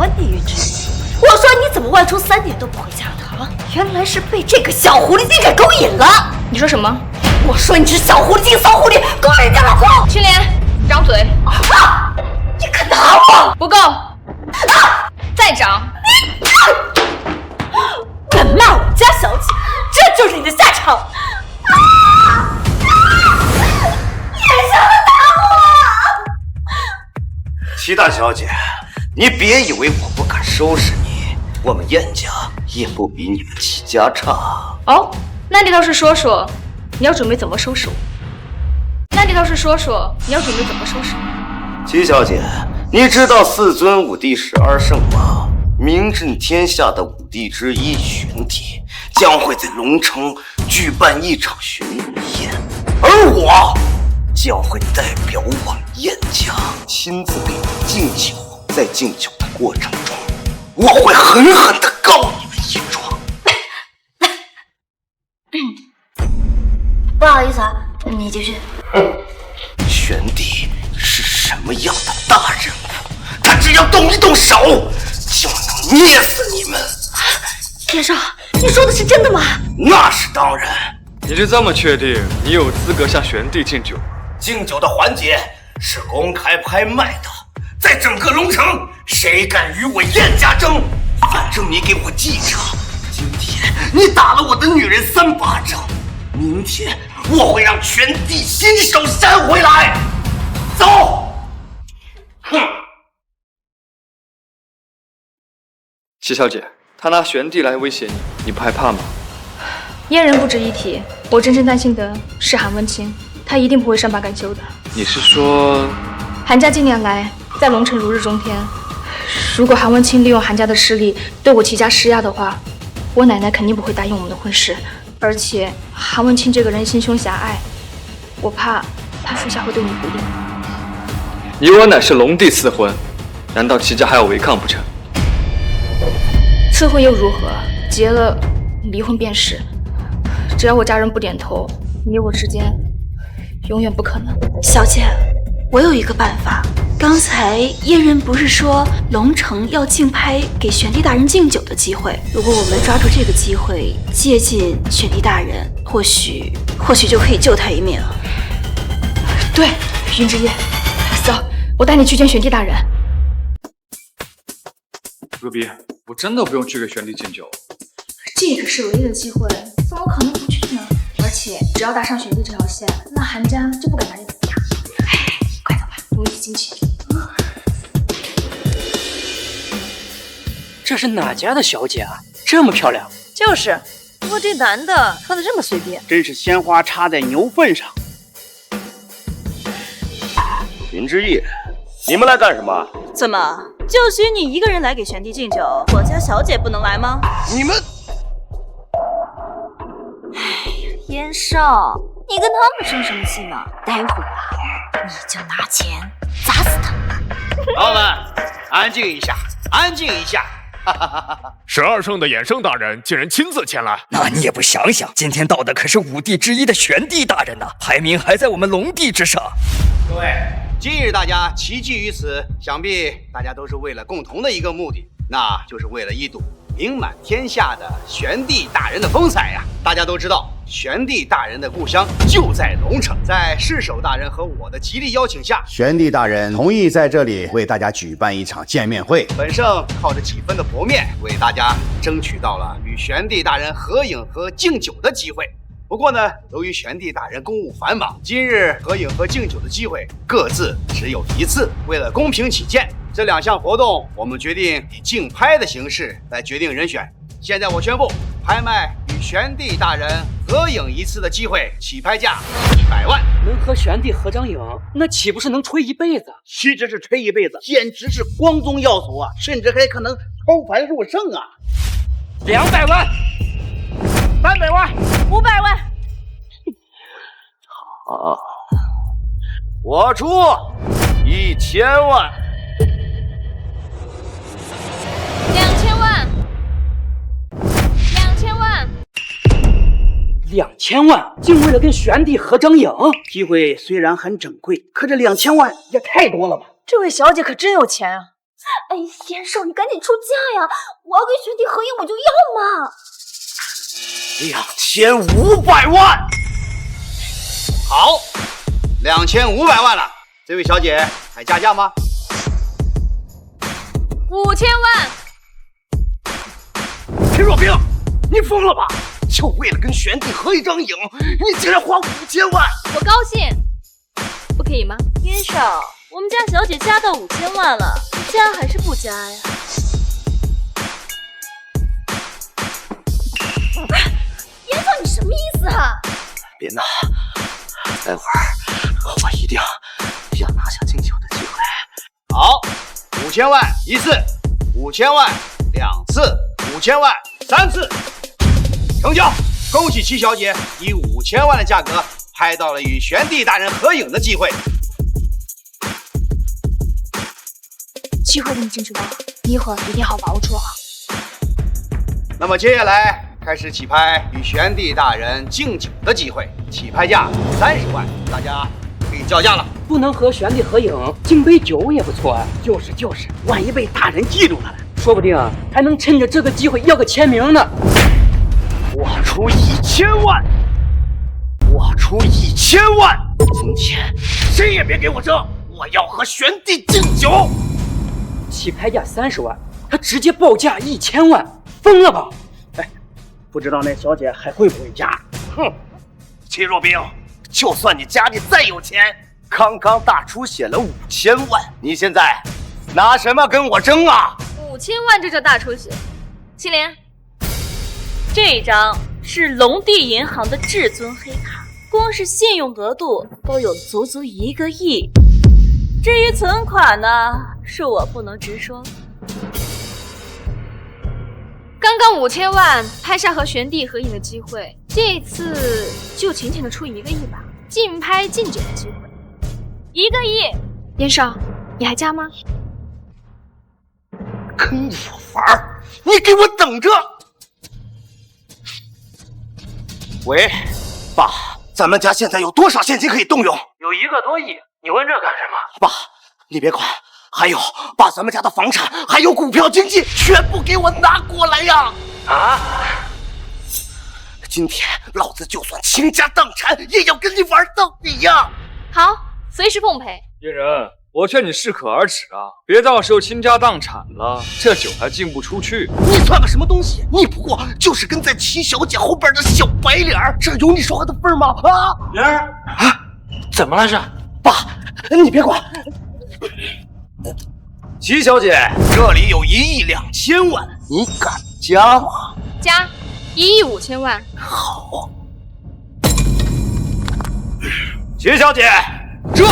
啊，你云之翼，我说你怎么外出3年都不回家的啊？原来是被这个小狐狸精给勾引了。你说什么？我说你是小狐狸精、骚狐狸，勾引人家老公。青莲，张嘴！啊！你敢打我？不够！啊！再长！敢骂我家小姐，这就是你的下场！别想打我！齐大小姐，你别以为我不敢收拾你，我们燕家也不比你们齐家差。哦，那你倒是说说，你要准备怎么收拾我？那你倒是说说，你要准备怎么收拾我？齐小姐，你知道4尊武帝12圣吗？名震天下的武帝之一玄帝将会在龙城举办一场巡宴，而我将会代表我们燕家亲自给你敬酒。在敬酒的过程中，我会狠狠地告你们一状。不好意思啊，你继续。玄帝是什么样的大人物？他只要动一动手，就能捏死你们。天少，你说的是真的吗？那是当然。你就这么确定你有资格向玄帝敬酒？敬酒的环节是公开拍卖的，在整个龙城，谁敢与我燕家争？反正你给我记着，今天你打了我的女人3巴掌，明天我会让全帝亲手扇回来。走！哼！齐小姐，他拿玄帝来威胁你，你不害怕吗？燕人不值一提，我真正担心的是韩文清，他一定不会善罢甘休的。你是说，韩家近年来在龙城如日中天，如果韩文清利用韩家的势力对我齐家施压的话，我奶奶肯定不会答应我们的婚事。而且韩文清这个人心胸狭隘，我怕他属下会对你不利。你我乃是龙帝赐婚，难道齐家还要违抗不成？赐婚又如何？结了，离婚便是。只要我家人不点头，你我之间永远不可能。小姐，我有一个办法。刚才燕人不是说龙城要竞拍给玄帝大人敬酒的机会？如果我们抓住这个机会，接近玄帝大人，或许就可以救他一命。对，云之夜，走，我带你去见玄帝大人。若冰，我真的不用去给玄帝敬酒。这可是唯一的机会，怎么可能不去呢？而且只要搭上玄帝这条线，那韩家就不敢拿你怎么样。哎，快走吧，我们一起进去。这是哪家的小姐啊？这么漂亮。就是，不过这男的穿得这么随便，真是鲜花插在牛粪上。林之义，你们来干什么？怎么就许你一个人来给玄帝敬酒？我家小姐不能来吗？你们，哎呀，燕少，你跟他们生什么气呢？待会儿啊，你就拿钱砸死他们。老板，安静一下，安静一下。12圣的衍圣大人竟然亲自前来，那你也不想想，今天到的可是5帝之一的玄帝大人呐，排名还在我们龙帝之上。各位，今日大家齐聚于此，想必大家都是为了共同的一个目的，那就是为了一睹名满天下的玄帝大人的风采呀！大家都知道，玄帝大人的故乡就在龙城，在世守大人和我的极力邀请下，玄帝大人同意在这里为大家举办一场见面会。本圣靠着几分的薄面，为大家争取到了与玄帝大人合影和敬酒的机会。不过呢，由于玄帝大人公务繁忙，今日合影和敬酒的机会各自只有一次。为了公平起见，这2项活动我们决定以竞拍的形式来决定人选。现在我宣布，拍卖与玄帝大人合影一次的机会，起拍价100万。能和玄帝合张影，那岂不是能吹一辈子？岂止是吹一辈子，简直是光宗耀祖啊！甚至还可能超凡入圣啊！200万，300万，500万。好，我出1000万。2000万，2000万，2000万，竟为了跟玄帝合张影？机会虽然很珍贵，可这2000万也太多了吧？这位小姐可真有钱啊！哎，贤少，你赶紧出价呀！我要跟玄帝合影，我就要嘛！2500万，好，2500万了。这位小姐还加价吗？5000万。陈若冰，你疯了吧？就为了跟玄帝合一张影，你竟然花5000万！我高兴，不可以吗？燕少，我们家小姐加到5000万了，你加还是不加呀？燕少，你什么意思啊？别闹，待会儿我一定要拿下敬酒的机会。好，5000万1次，5000万2次，5000万3次，成交！恭喜齐小姐以5000万的价格拍到了与玄帝大人合影的机会。机会你争取到了，你一会儿一定好把握住啊！那么接下来开始起拍与玄帝大人敬酒的机会，起拍价30万，大家可以叫价了。不能和玄帝合影，敬杯酒也不错啊。就是，万一被大人记住了，说不定还能趁着这个机会要个签名呢。我出1000万，我出1000万，今天谁也别给我争，我要和玄帝敬酒。起拍价30万，他直接报价1000万，疯了吧？哎，不知道那小姐还会不会加？哼，齐若冰，就算你家里再有钱，刚刚大出血了5000万，你现在拿什么跟我争啊？5000万这叫大出血。青莲，这一张是龙帝银行的至尊黑卡，光是信用额度都有足足1个亿。至于存款呢，是我不能直说。刚刚5000万拍下和玄帝合影的机会，这次就浅浅的出1个亿吧，竞拍竞酒的机会，1个亿。燕少，你还加吗？跟我玩？你给我等着！喂，爸，咱们家现在有多少现金可以动用？有1个多亿，你问这干什么？爸，你别管，还有把咱们家的房产还有股票经济全部给我拿过来呀！啊！今天老子就算倾家荡产，也要跟你玩到底呀！好，随时奉陪。嫣然，我劝你适可而止啊，别到时候倾家荡产了，这酒还进不出去。你算个什么东西？你不过就是跟在齐小姐后边的小白脸儿，这有你说话的份儿吗？啊，莲儿啊，怎么了是？爸，你别管。齐小姐，这里有1亿2千万，你敢加吗？加1亿5千万。好。齐小姐，这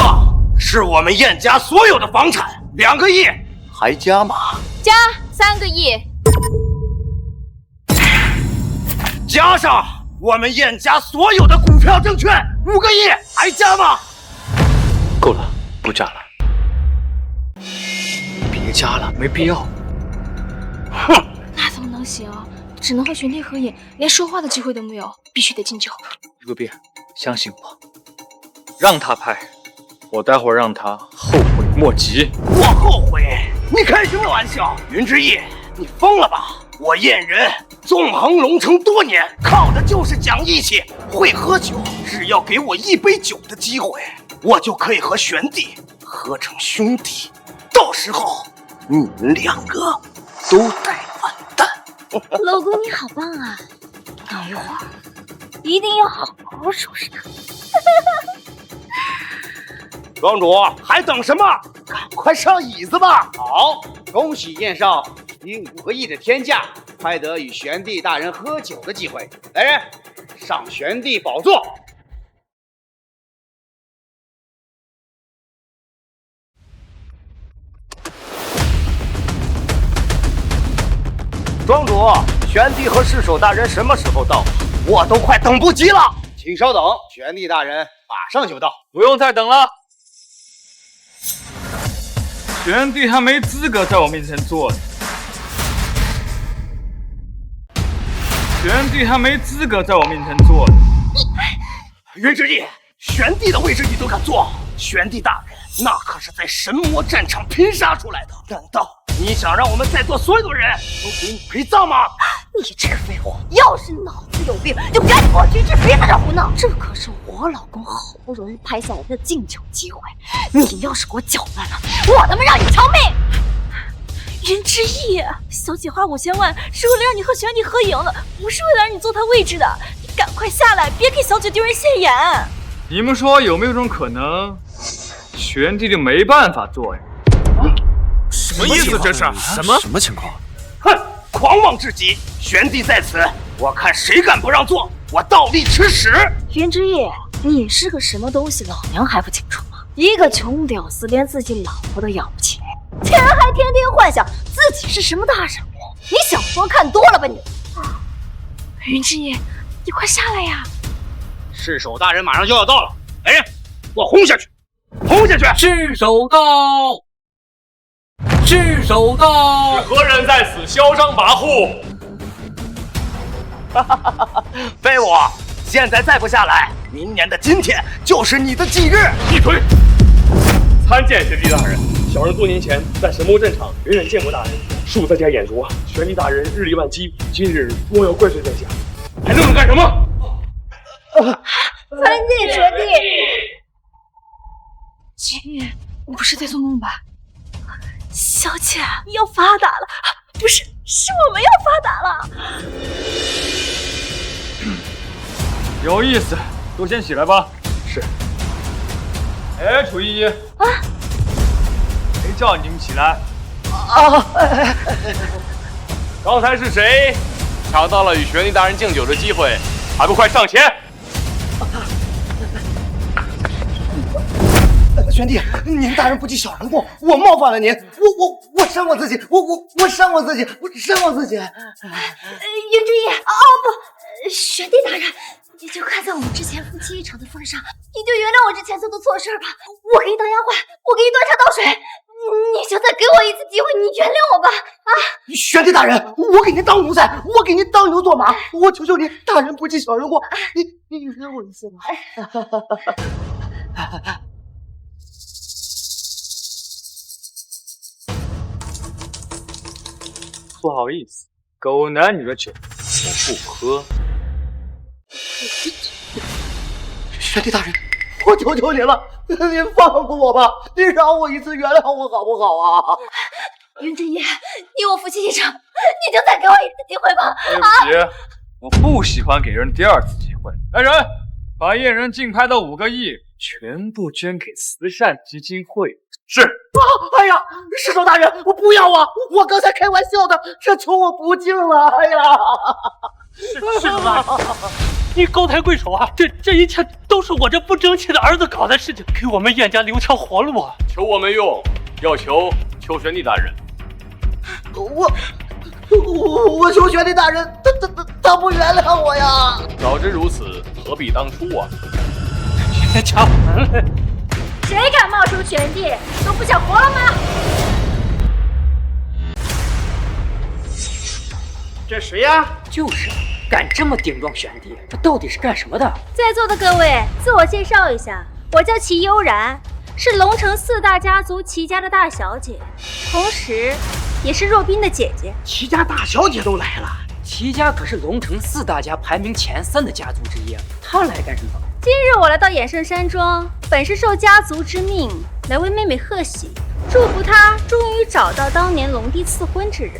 是我们燕家所有的房产，2个亿，还加吗？加3个亿。加上我们燕家所有的股票证券5个亿，还加吗？够了，不加了。别加了，没必要。哼，那怎么能行？只能和玄帝合影，连说话的机会都没有，必须得敬酒。如变，相信我，让他拍，我待会儿让他后悔莫及。我后悔？你开什么玩笑？云之翼，你疯了吧？我燕人纵横龙城多年，靠的就是讲义气，会喝酒。只要给我1杯酒的机会，我就可以和玄帝喝成兄弟。到时候你们2个都得完蛋。老公你好棒啊！等一会儿一定要好好收拾他。庄主还等什么？赶快上椅子吧！好，恭喜燕少因5个亿的天价，拍得与玄帝大人喝酒的机会。来人，上玄帝宝座。庄主，玄帝和世守大人什么时候到？我都快等不及了。请稍等，玄帝大人马上就到。不用再等了。玄帝还没资格在我面前坐呢。玄帝还没资格在我面前坐呢。云之翼，玄帝的位置你都敢坐？玄帝大人那可是在神魔战场拼杀出来的，难道你想让我们在座所有的人都给你陪葬吗？你这个废物，要是脑子有病，就赶紧给我举止，别在这胡闹！这可是我老公好不容易拍下来的敬酒机会，你要是给我搅乱了，我他妈让你偿命！云之翼，小姐花5千万是为了让你和玄帝合影的，不是为了让你坐他位置的。你赶快下来，别给小姐丢人现眼。你们说有没有种可能，玄帝就没办法做呀？什么意思？这是什么情况？哼，狂妄至极！玄帝在此，我看谁敢不让座，我倒立吃屎！云之翼，你是个什么东西，老娘还不清楚吗？一个穷屌丝，连自己老婆都养不起，竟然还天天幻想自己是什么大人物。你小说看多了吧你？云之翼，你快下来呀！世守大人马上就要到了，来人，给我轰下去！轰下去！赤手到！赤手到！是何人在此嚣张跋扈？废物！现在再不下来，明年的今天就是你的忌日！闭嘴！参见玄帝大人，小人多年前在神魔战场远远见过大人，恕在家眼拙，玄帝大人日理万机，今日莫要怪罪在下。还愣着干什么？参见玄帝！秦羽，你不是在做梦吧？小姐要发达了，不是，是我们要发达了。有意思，都先起来吧。是。哎，楚依依啊，谁叫你们起来？刚才是谁抢到了与玄帝大人敬酒的机会，还不快上前！玄帝，您大人不计小人过，我冒犯了您，我伤我自己，我伤我自己，我伤我自己。云之翼，不，玄帝大人，你就看在我们之前夫妻一场的份上，你就原谅我之前做的错事吧。我给你当丫鬟，我给你端茶倒水，你就再给我一次机会，你原谅我吧。啊！玄帝大人，我给您当奴才，我给您当牛做马，我求求您，大人不计小人过，你原谅我一次吧。不好意思，狗男女的酒我不喝。玄帝大人，我求求您了，您放过我吧，您饶我一次，原谅我好不好啊？云之夜，你我夫妻一场，你就再给我一次机会吧！对不起，我不喜欢给人第二次机会。来人，把叶人竞拍的5个亿全部捐给慈善基金会。是。哎呀，师叔大人，我不要啊！我刚才开玩笑的，这求我不敬了。哎呀，师叔大人，你高抬贵手啊！这一切都是我这不争气的儿子搞的事情，给我们燕家留条活路啊！求我没用，要求玄帝大人。我求玄帝大人，他不原谅我呀！早知如此，何必当初啊！别抢完了！谁敢冒充玄帝，都不想活了吗？这谁呀？就是敢这么顶撞玄帝，这到底是干什么的？在座的各位，自我介绍一下，我叫齐悠然，是龙城4大家族齐家的大小姐，同时也是若冰的姐姐。齐家大小姐都来了，齐家可是龙城4大家排名前3的家族之一，她来干什么？今日我来到衍圣山庄，本是受家族之命来为妹妹贺喜，祝福她终于找到当年龙帝赐婚之人。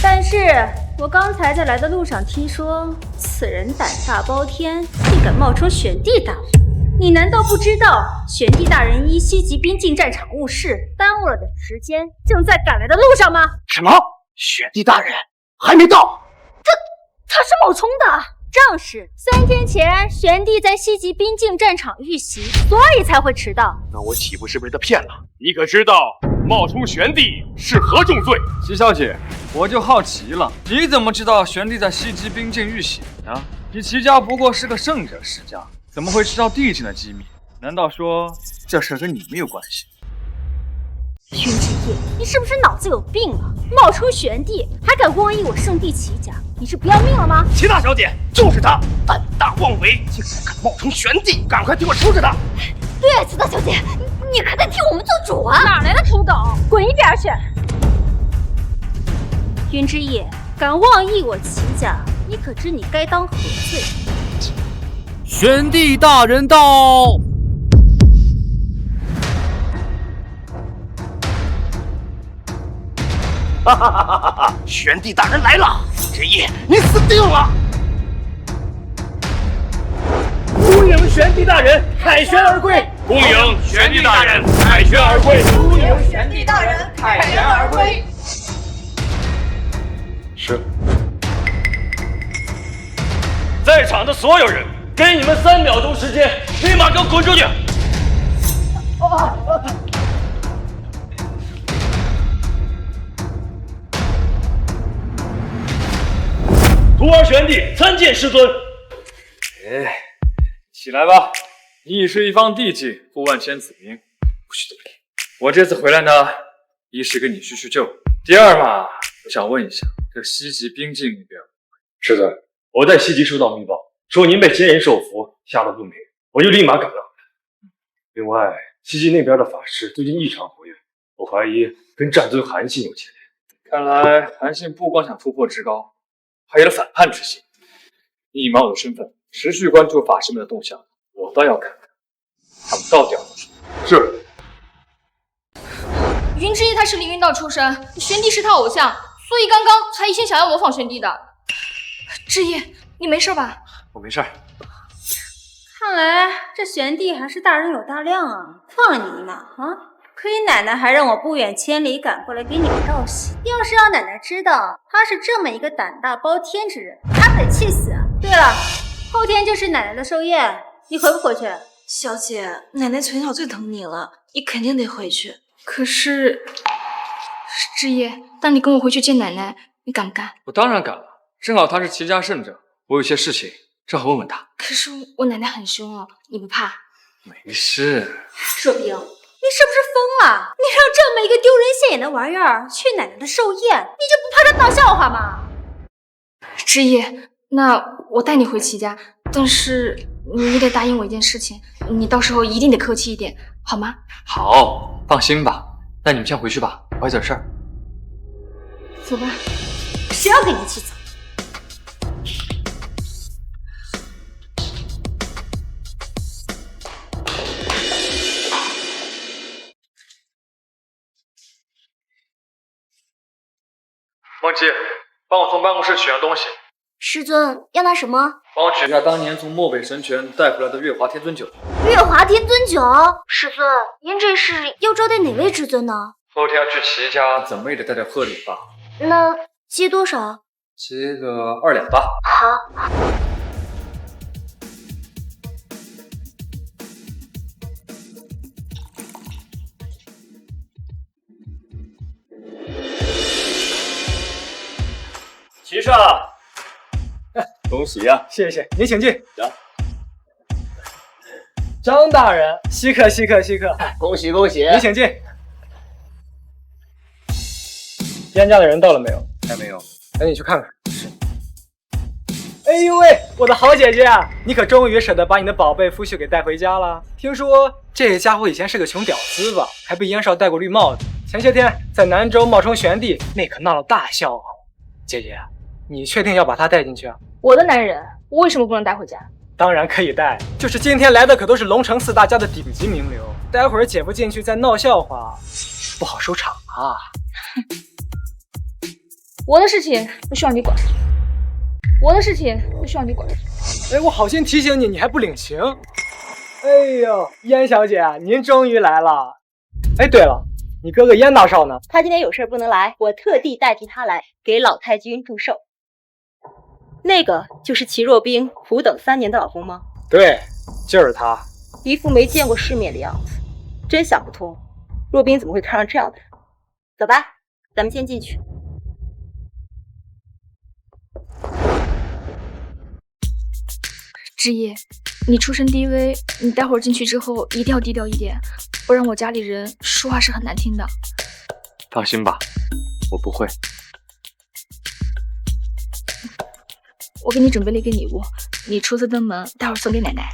但是我刚才在来的路上听说，此人胆大包天，竟敢冒充玄帝大人。你难道不知道玄帝大人依西极边境战场误事，耽误了点时间，正在赶来的路上吗？什么？玄帝大人还没到？他是冒充的。正是，3天前玄帝在西极边境战场遇袭，所以才会迟到。那我岂不是被他骗了？你可知道冒充玄帝是何重罪？齐小姐，我就好奇了，你怎么知道玄帝在西极边境遇袭呢？你齐家不过是个圣者世家，怎么会知道帝境的机密？难道说这事跟你没有关系？云之夜，你是不是脑子有病啊？冒充玄帝，还敢妄议我圣地齐家，你是不要命了吗？齐大小姐，就是他，胆大妄为，竟然敢冒充玄帝，赶快替我收拾他！对，齐大小姐，你可得替我们做主啊！哪来的土狗，滚一边去！云之夜，敢妄议我齐家，你可知你该当何罪？玄帝大人到！哈哈哈哈哈！玄帝大人来了，之夜，你死定了！恭迎玄帝大人凯旋而归！恭迎玄帝大人凯旋而归！恭迎玄帝大人凯旋而归！是。在场的所有人，给你们3秒钟时间，立马给我滚出去！徒儿玄帝参见师尊。哎，起来吧！你是一方帝纪，护万千子民，不许走离。我这次回来呢，一是给你叙叙旧，第二嘛，我想问一下，这西极边境那边，是的，我在西极收到密报，说您被奸人受俘，下落不明，我就立马赶了回来。另外，西极那边的法师最近异常活跃，我怀疑跟战尊韩信有牵连。看来韩信不光想突破至高，还有了反叛之心。你以猫的身份，持续关注法师们的动向，我倒要看看他们到底要做什么。是。云之夜他是凌云道出身，玄帝是他偶像，所以刚刚才一心想要模仿玄帝的。之夜，你没事吧？我没事。看来这玄帝还是大人有大量啊，放了你一马啊！可以奶奶还让我不远千里赶过来给你们道喜。要是让奶奶知道他是这么一个胆大包天之人，她可得气死啊！对了，后天就是奶奶的寿宴，你回不回去？小姐，奶奶从小最疼你了，你肯定得回去。可是，之夜，当你跟我回去见奶奶，你敢不敢？我当然敢了，正好他是齐家圣者，我有些事情正好问问他。可是我奶奶很凶哦，你不怕？没事。若冰，你是不是疯了？你让这么一个丢人现眼的玩意儿去奶奶的寿宴，你就不怕她闹笑话吗？之夜，那我带你回齐家，但是你得答应我一件事情，你到时候一定得客气一点，好吗？好，放心吧。那你们先回去吧，我还有点事儿。走吧。谁要跟你一起走？梦琪，帮我从办公室取样东西。师尊要拿什么？帮我取下当年从漠北神泉带回来的月华天尊酒。月华天尊酒，师尊，您这是要招待哪位至尊呢？后天要去齐家，怎么也得带点贺礼吧？那接多少？接个2两吧。好。齐少，恭喜呀！谢谢，您请进。行。张大人，稀客稀客稀客，恭喜恭喜！您请进。燕家的人到了没有？还没有，赶紧去看看。是。哎呦喂，我的好姐姐啊，你可终于舍得把你的宝贝夫婿给带回家了。听说这家伙以前是个穷屌丝吧，还被燕少戴过绿帽子。前些天在南州冒充玄帝，那可闹了大笑话。姐姐，你确定要把他带进去啊？我的男人，我为什么不能带回家？当然可以带，就是今天来的可都是龙城4大家的顶级名流，待会儿姐夫进去再闹笑话，不好收场啊。我的事情不需要你管，我的事情不需要你管。哎，我好心提醒你，你还不领情。哎呦，燕小姐，您终于来了。哎，对了，你哥哥燕大少呢？他今天有事不能来，我特地代替他来给老太君祝寿。那个就是齐若冰苦等3年的老公吗？对，就是他。一副没见过世面的样子，真想不通，若冰怎么会看上这样的人。走吧，咱们先进去。知夜，你出身低微，你待会儿进去之后一定要低调一点，不然我家里人说话是很难听的。放心吧，我不会。我给你准备了一个礼物，你初次登门，待会儿送给奶奶。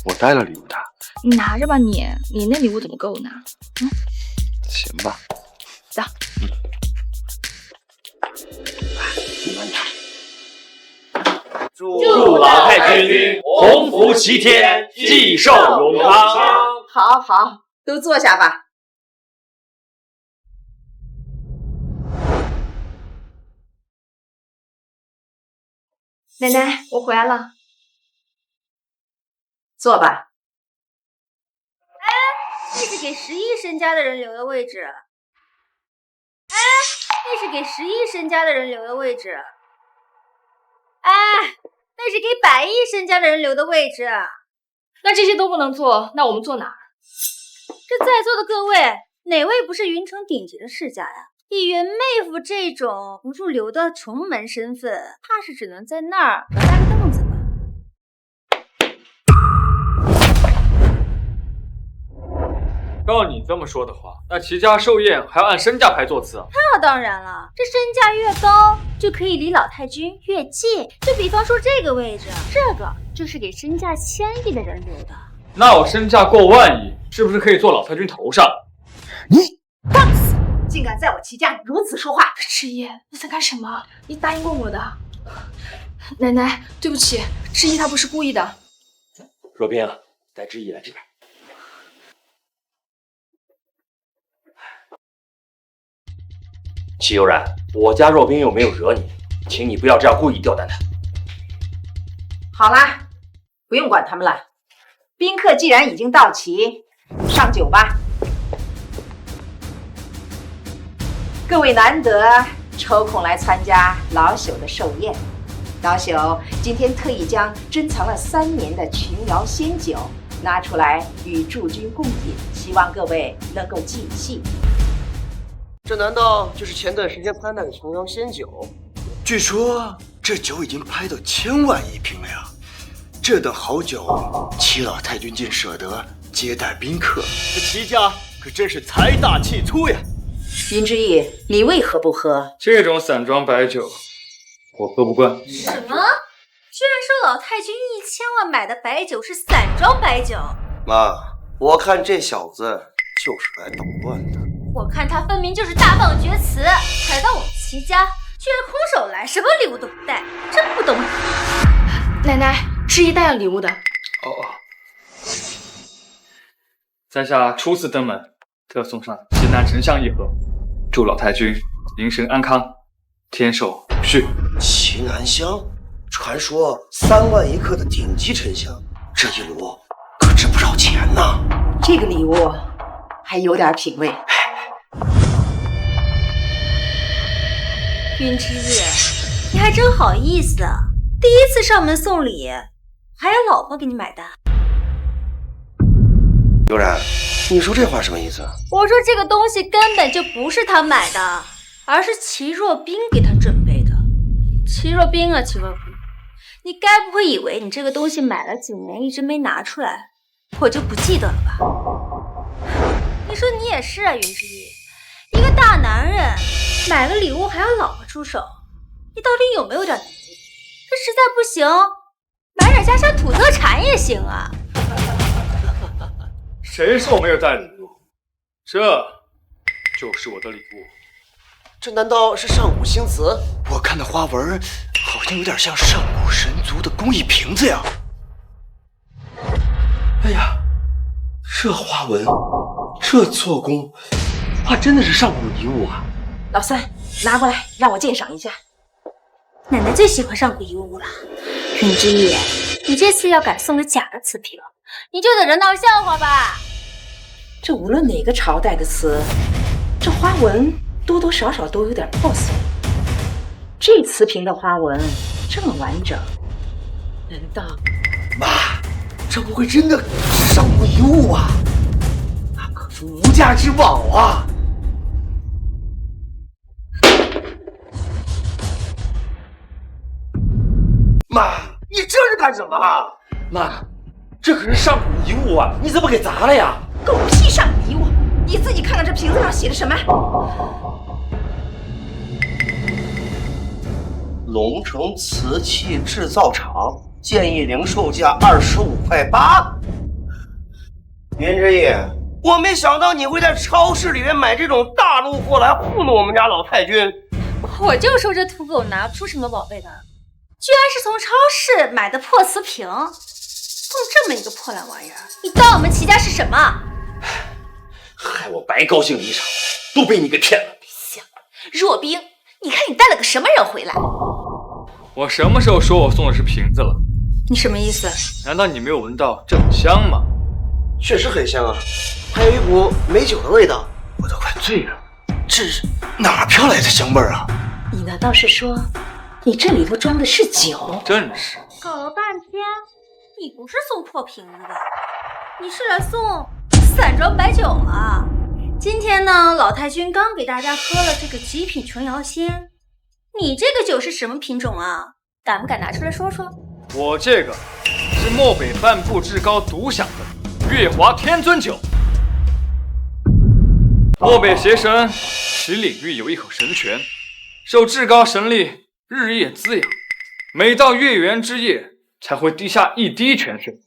我带了礼物的。你拿着吧你那礼物怎么够呢？行吧。走。祝老太君鸿福齐天，继寿永康。好好，都坐下吧。奶奶，我回来了。坐吧。哎，那是给11身家的人留的位置。哎，那是给10亿身家的人留的位置。哎，那是给100亿身家的人留的位置。那这些都不能坐，那我们坐哪儿？这在座的各位，哪位不是云城顶级的世家呀？以云妹夫这种不入流的穷门身份，怕是只能在那儿搭个凳子吧。照你这么说的话，那齐家寿宴还要按身价排座次啊？那当然了，这身价越高，就可以离老太君越近。就比方说这个位置，这个就是给身价1000亿的人留的。那我身价过万亿，是不是可以坐老太君头上？你放肆！竟敢在我齐家如此说话！知夜，你在干什么？你答应过我的。奶奶，对不起，知夜他不是故意的。若冰，带知意来这边。齐悠然，我家若冰又没有惹你，请你不要这样故意刁难他。好啦，不用管他们了。宾客既然已经到齐，上酒吧。各位难得抽空来参加老朽的寿宴，老朽今天特意将珍藏了3年的琼瑶仙酒拿出来与诸君共饮，希望各位能够尽兴。这难道就是前段时间拍卖的琼瑶仙酒？据说这酒已经拍到1000万一瓶了呀！这等好酒，齐老太君竟舍得接待宾客，这齐家可真是财大气粗呀！云之意，你为何不喝？这种散装白酒，我喝不惯。什么？居然说老太君1000万买的白酒是散装白酒？妈，我看这小子就是来捣乱的。我看他分明就是大放厥词，来到我们齐家，居然空手来，什么礼物都不带，真不懂礼。奶奶，知意带了礼物的。在下初次登门，特送上西南沉香一盒，祝老太君营生安康，天寿永续。奇楠香，传说3万1克的顶级沉香，这一炉可值不少钱呢。这个礼物还有点品味。云之夜，你还真好意思啊！第一次上门送礼，还有老婆给你买单。悠然，你说这话什么意思？我说这个东西根本就不是他买的，而是齐若冰给他准备的。齐若冰啊，齐若冰，你该不会以为你这个东西买了几年一直没拿出来，我就不记得了吧？你说你也是啊，云之翼，一个大男人买个礼物还要老婆出手，你到底有没有点能力？这实在不行，买点家乡土特产也行啊。谁说我没有带礼物？这就是我的礼物。这难道是上古星瓷？我看的花纹好像有点像上古神族的工艺瓶子呀。哎呀，这花纹，这做工，怕真的是上古遗物啊！老三，拿过来让我鉴赏一下。奶奶最喜欢上古遗物了。云之翼，你这次要敢送个假的瓷瓶，你就等着闹笑话吧。这无论哪个朝代的瓷，这花纹多多少少都有点破损。这瓷瓶的花纹这么完整，难道……妈，这不会真的是上古遗物啊？那可是无价之宝啊！妈，你这是干什么？妈，这可是上古遗物啊！你怎么给砸了呀？狗屁上古遗物！你自己看看这瓶子上写的什么？龙城瓷器制造厂建议零售价25.8块。云之翼，我没想到你会在超市里面买这种大陆货来糊弄我们家老太君。我就说这土狗拿不出什么宝贝的，居然是从超市买的破瓷瓶，送这么一个破烂玩意儿，你当我们齐家是什么？害我白高兴了一场，都被你给骗了。行，若冰，你看你带了个什么人回来？我什么时候说我送的是瓶子了？你什么意思？难道你没有闻到这很香吗？确实很香啊，还有一股美酒的味道，我都快醉了。这是哪儿飘来的香味儿啊？你难道是说你这里头装的是酒？正是。搞了半天，你不是送破瓶子的，你是来送散装白酒了。今天呢，老太君刚给大家喝了这个极品纯瑶仙，你这个酒是什么品种啊？敢不敢拿出来说说？我这个是漠北半步至高独享的月华天尊酒。漠北邪神其领域有一口神泉，受至高神力日夜滋养，每到月圆之夜才会滴下一滴泉水。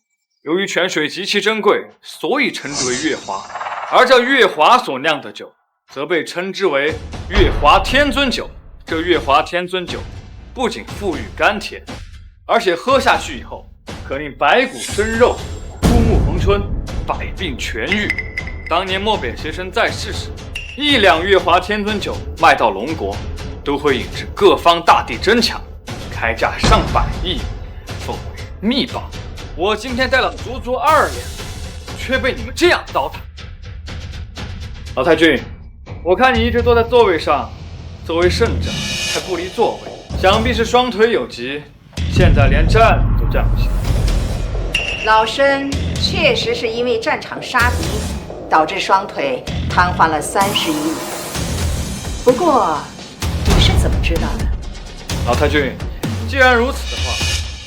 由于泉水极其珍贵，所以称之为月华，而这月华所酿的酒则被称之为月华天尊酒。这月华天尊酒不仅馥郁甘甜，而且喝下去以后可令白骨生肉，枯木逢春，百病痊愈。当年漠北邪神在世时，1两月华天尊酒卖到龙国，都会引致各方大帝争抢，开价上百亿，奉为秘宝。我今天带了足足2两，却被你们这样糟蹋。老太君，我看你一直坐在座位上，作为圣者还不离座位，想必是双腿有疾，现在连站都站不起。老身确实是因为战场杀敌，导致双腿瘫痪了31年。不过你是怎么知道的？老太君，既然如此的话，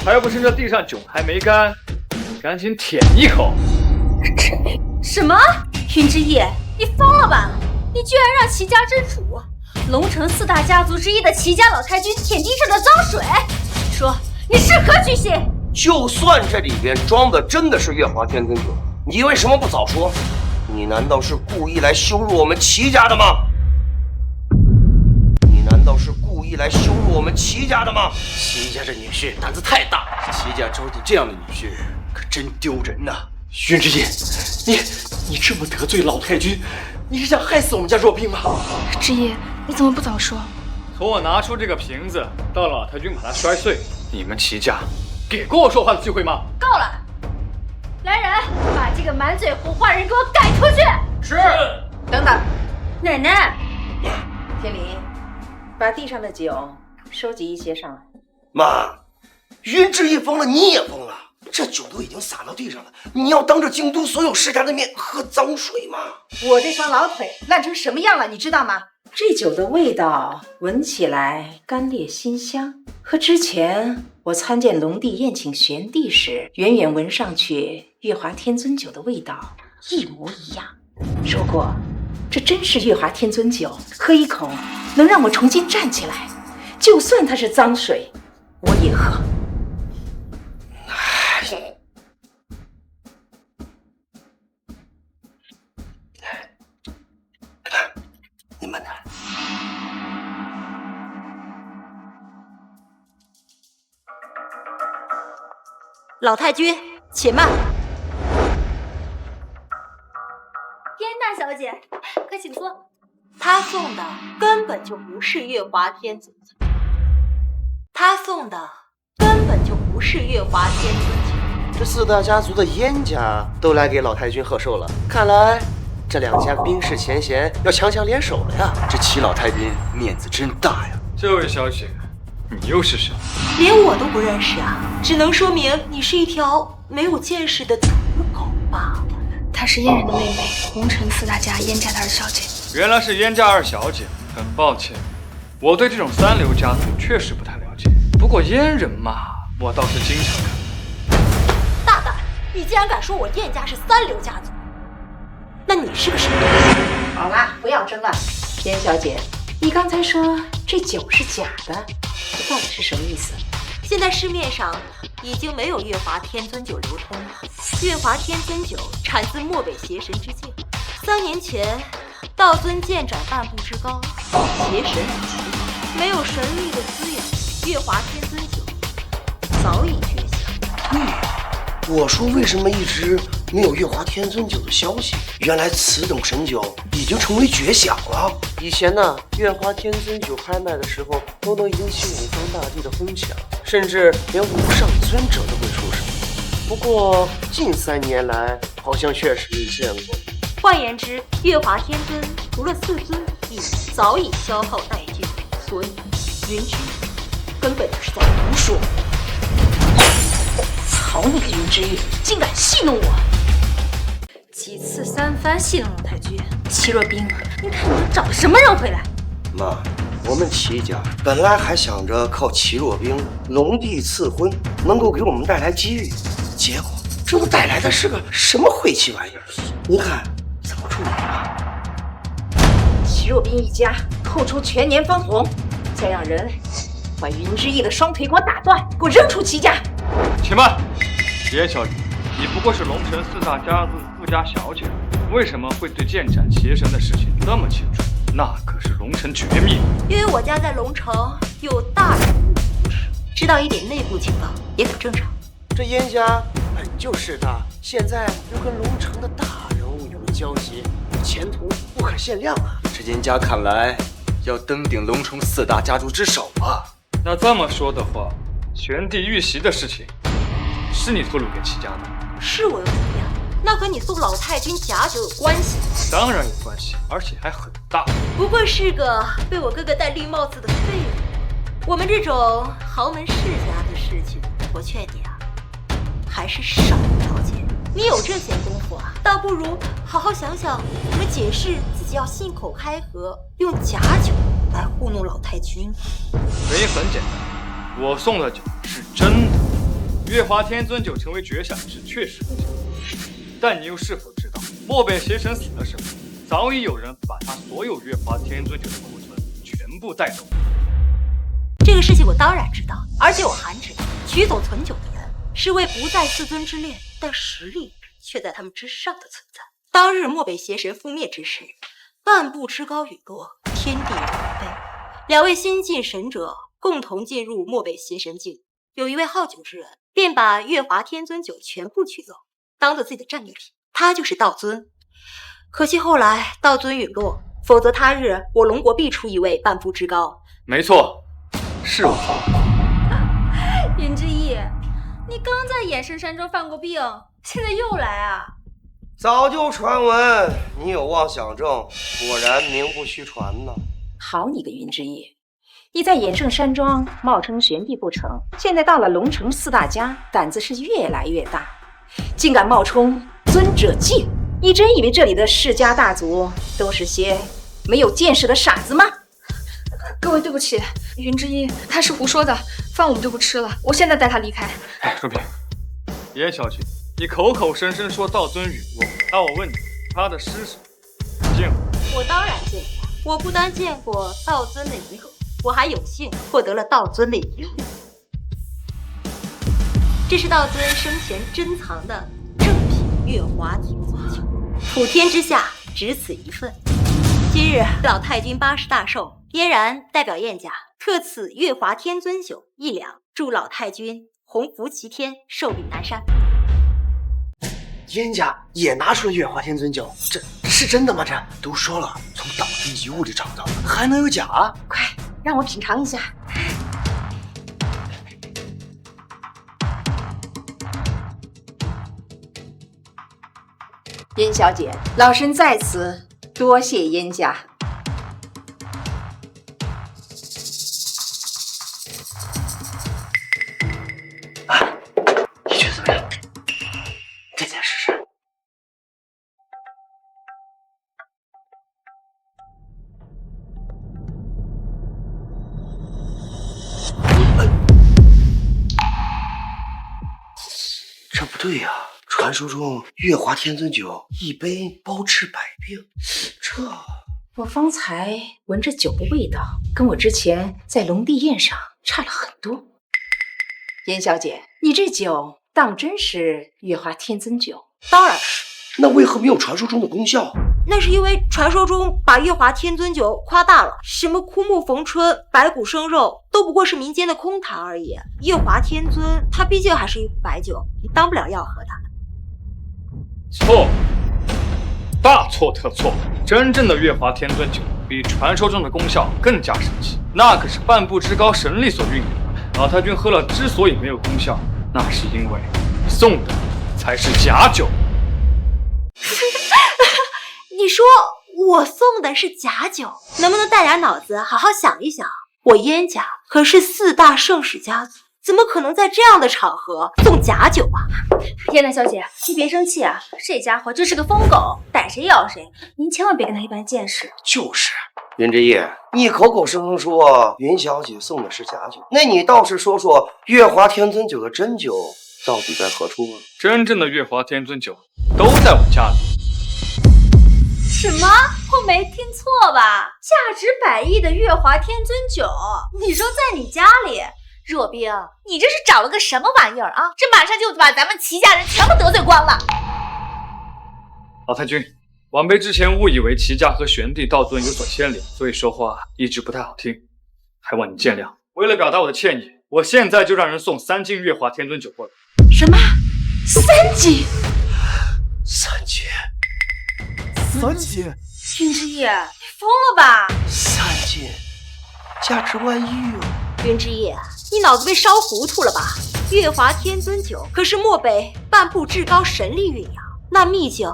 还不趁这地上酒还没干，赶紧舔一口。什么？云之翼，你疯了吧？你居然让齐家之主，龙城4大家族之一的齐家老太君舔地上的脏水，说你是何居心？就算这里边装的真的是月华天尊酒，你为什么不早说？你难道是故意来羞辱我们齐家的吗？你难道是故意来羞辱我们齐家的吗？齐家这女婿胆子太大，齐家招你这样的女婿可真丢人呐！云之翼，你这么得罪老太君，你是想害死我们家若冰吗？之翼，你怎么不早说？从我拿出这个瓶子到老太君把它摔碎，你们齐家给过我说话的机会吗？够了！来人，把这个满嘴胡话人给我赶出去！是。等等，奶奶，天林，把地上的酒收集一些上来。妈，云之意疯了，你也疯了。这酒都已经洒到地上了，你要当着京都所有世家的面喝脏水吗？我这双老腿烂成什么样了，你知道吗？这酒的味道闻起来干冽馨香，和之前我参见龙帝宴请玄帝时远远闻上去月华天尊酒的味道一模一样。如果这真是月华天尊酒，喝一口能让我重新站起来，就算它是脏水，我也喝。你慢点。老太君，且慢。燕大小姐，快请坐。他送的根本就不是月华天尊酒，他送的根本就不是月华天尊酒。这四大家族的燕家都来给老太君贺寿了，看来这两家冰释前嫌，要强强联手了呀！这齐老太君面子真大呀！这位小姐，你又是谁？连我都不认识啊，只能说明你是一条没有见识的土狗罢了。她是燕人的妹妹，红尘四大家燕家的二小姐。原来是燕家二小姐，很抱歉，我对这种三流家族确实不太了解。不过燕人嘛，我倒是经常看。大胆！你竟然敢说我燕家是三流家族？那你是个什么？好了，不要争了。燕小姐，你刚才说这酒是假的，这到底是什么意思？现在市面上已经没有月华天尊酒流通了。月华天尊酒产自漠北邪神之剑。3年前，道尊剑斩半步之高，邪神已齐，没有神力的滋养，月华天尊酒早已绝响。我说为什么一直没有月华天尊酒的消息？原来此等神酒已经成为绝响了。以前呢，月华天尊酒拍卖的时候都能引起五方大帝的哄抢，甚至连无上尊者都会出手。不过近3年来，好像确实没见过。换言之，月华天尊除了4尊以外，早已消耗殆尽，所以云之根本就是在胡说。好你个云之玉，竟敢戏弄我！几次三番戏弄老太君，齐若冰，你看你都找了什么人回来？妈，我们齐家本来还想着靠齐若冰、龙帝赐婚能够给我们带来机遇，结果这不带来的是个什么晦气玩意儿？你看怎么处理吧？齐若冰一家扣除全年分红，再让人把云之翼的双腿给我打断，给我扔出齐家！且慢，叶小姐，你不过是龙城4大家族的富家小姐，为什么会对剑斩邪神的事情那么清楚？那可是龙城绝密。因为我家在龙城有大人物扶持，知道一点内部情报也很正常。这燕家本就是大，现在又跟龙城的大人物有了交集，前途不可限量啊！这燕家看来要登顶龙城4大家族之首啊！那这么说的话，玄帝遇袭的事情是你透露给齐家的？是我又怎么样？那和你送老太君假酒有关系？当然有关系，而且还很大。不过是个被我哥哥戴绿帽子的废物。我们这种豪门世家的事情，我劝你啊，还是少了解。你有这闲工夫啊，倒不如好好想想怎么解释自己要信口开河，用假酒来糊弄老太君。原因很简单，我送的酒是真的。月华天尊酒成为绝响是确实不假，但你又是否知道，漠北邪神死的时候，早已有人把他所有月华天尊酒的库存全部带走。这个事情我当然知道，而且我还知道，取走存酒的人是位不在4尊之列，但实力却在他们之上的存在。当日漠北邪神覆灭之时，半步之高陨落，天地人悲。2位新晋神者共同进入漠北邪神境，有一位好酒之人便把月华天尊酒全部取走，当做自己的战利品。他就是道尊。可惜后来道尊陨落，否则他日我龙国必出一位半步之高。没错，是我。云之翼，你刚在衍生山庄犯过病，现在又来啊？早就传闻你有妄想症，果然名不虚传呢。好你个云之翼，你在衍圣山庄冒称玄帝不成，现在到了龙城四大家，胆子是越来越大，竟敢冒充尊者境！你真以为这里的世家大族都是些没有见识的傻子吗？各位对不起，云之翼他是胡说的，饭我们就不吃了，我现在带他离开。哎，若冰，严小姐，你口口声声说道尊陨落，那我问你，他的尸首见过？我当然见过，我不单见过道尊的遗骨，我还有幸获得了道尊的遗物。这是道尊生前珍藏的正品月华天尊酒，普天之下只此一份。今日老太君80大寿，嫣然代表燕家特此月华天尊酒1两，祝老太君鸿福齐天，寿比南山。燕家也拿出了月华天尊酒，这是真的吗？这都说了，从岛的遗物里找到的，还能有假？快让我品尝一下。燕小姐，老身在此多谢燕家。你觉得怎么样？这件事是？这不对呀！传说中月华天尊酒一杯包治百病，这我方才闻着酒的味道，跟我之前在龙帝宴上差了很多。燕小姐，你这酒当真是月华天尊酒？当然是。那为何没有传说中的功效？那是因为传说中把月华天尊酒夸大了，什么枯木逢春、白骨生肉，都不过是民间的空谈而已。月华天尊它毕竟还是一壶白酒，当不了药喝的。错，大错特错！真正的月华天尊酒比传说中的功效更加神奇，那可是半步之高神力所运用的。老太君喝了之所以没有功效，那是因为送的才是假酒。你说我送的是假酒，能不能带点脑子好好想一想？我燕家可是4大盛世家族，怎么可能在这样的场合送假酒啊？燕南小姐，你别生气啊，这家伙真是个疯狗，逮谁咬谁，您千万别跟他一般见识。就是，云之翼，你口口声声说云小姐送的是假酒，那你倒是说说月华天尊酒的真酒到底在何处啊？真正的月华天尊酒都在我家里。什么？我没听错吧？价值100亿的月华天尊酒，你说在你家里？若冰，你这是找了个什么玩意儿啊？这马上就把咱们齐家人全部得罪光了。老太君，晚辈之前误以为齐家和玄帝道尊有所牵连，所以说话一直不太好听，还望你见谅。为了表达我的歉意，我现在就让人送3斤月华天尊酒过来。什么？3斤？3斤？3斤？云之翼，你疯了吧？3斤，价值万亿啊！云之翼，你脑子被烧糊涂了吧？月华天尊酒可是漠北半步至高神力蕴养，那秘酒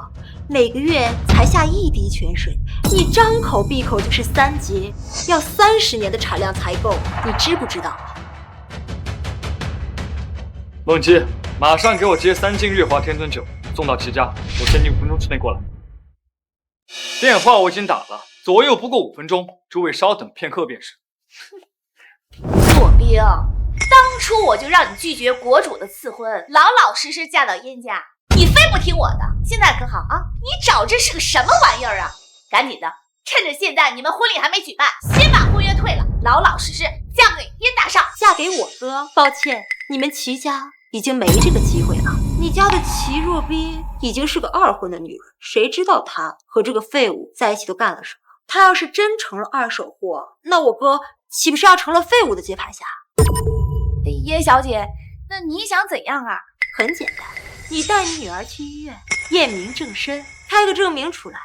每个月才下1滴泉水，你张口闭口就是3斤，要30年的产量才够，你知不知道？梦姬，马上给我接3斤月华天尊酒，送到齐家，我限定5分钟之内过来。电话我已经打了，左右不过5分钟，诸位稍等片刻便是。若冰，当初我就让你拒绝国主的赐婚，老老实实嫁到燕家，你非不听我的，现在可好啊？你找这是个什么玩意儿啊？赶紧的，趁着现在你们婚礼还没举办，先把婚约退了，老老实实嫁给燕大少。嫁给我哥？抱歉，你们齐家已经没这个机会了。你家的齐若冰已经是个2婚的女人，谁知道她和这个废物在一起都干了什么？她要是真成了2手货，那我哥岂不是要成了废物的接盘侠？燕小姐，那你想怎样啊？很简单，你带你女儿去医院验明正身，开个证明出来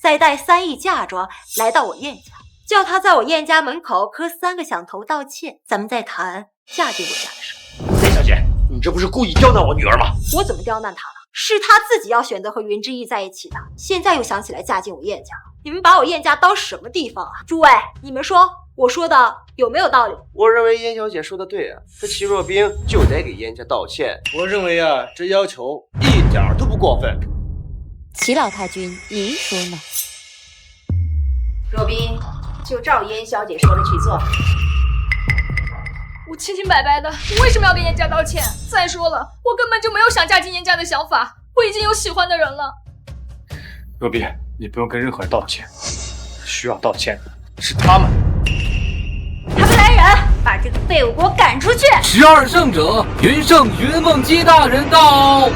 再带3亿嫁妆来到我燕家，叫他在我燕家门口磕3个响头道歉，咱们再谈嫁进我家的事。叶小姐，你这不是故意刁难我女儿吗？我怎么刁难她了？是她自己要选择和云之翼在一起的，现在又想起来嫁进我燕家，你们把我燕家当什么地方啊？诸位，你们说我说的有没有道理？我认为燕小姐说的对啊，这齐若冰就得给燕家道歉。我认为啊，这要求一点都不过分。齐老太君，您说呢？若冰，就照燕小姐说的去做。我清清白白的，我为什么要跟燕家道歉？再说了，我根本就没有想嫁进燕家的想法，我已经有喜欢的人了。若冰，你不用跟任何人道歉，需要道歉的是他们。他们来人，把这个废物给我赶出去！12圣者，云圣云梦姬大人到。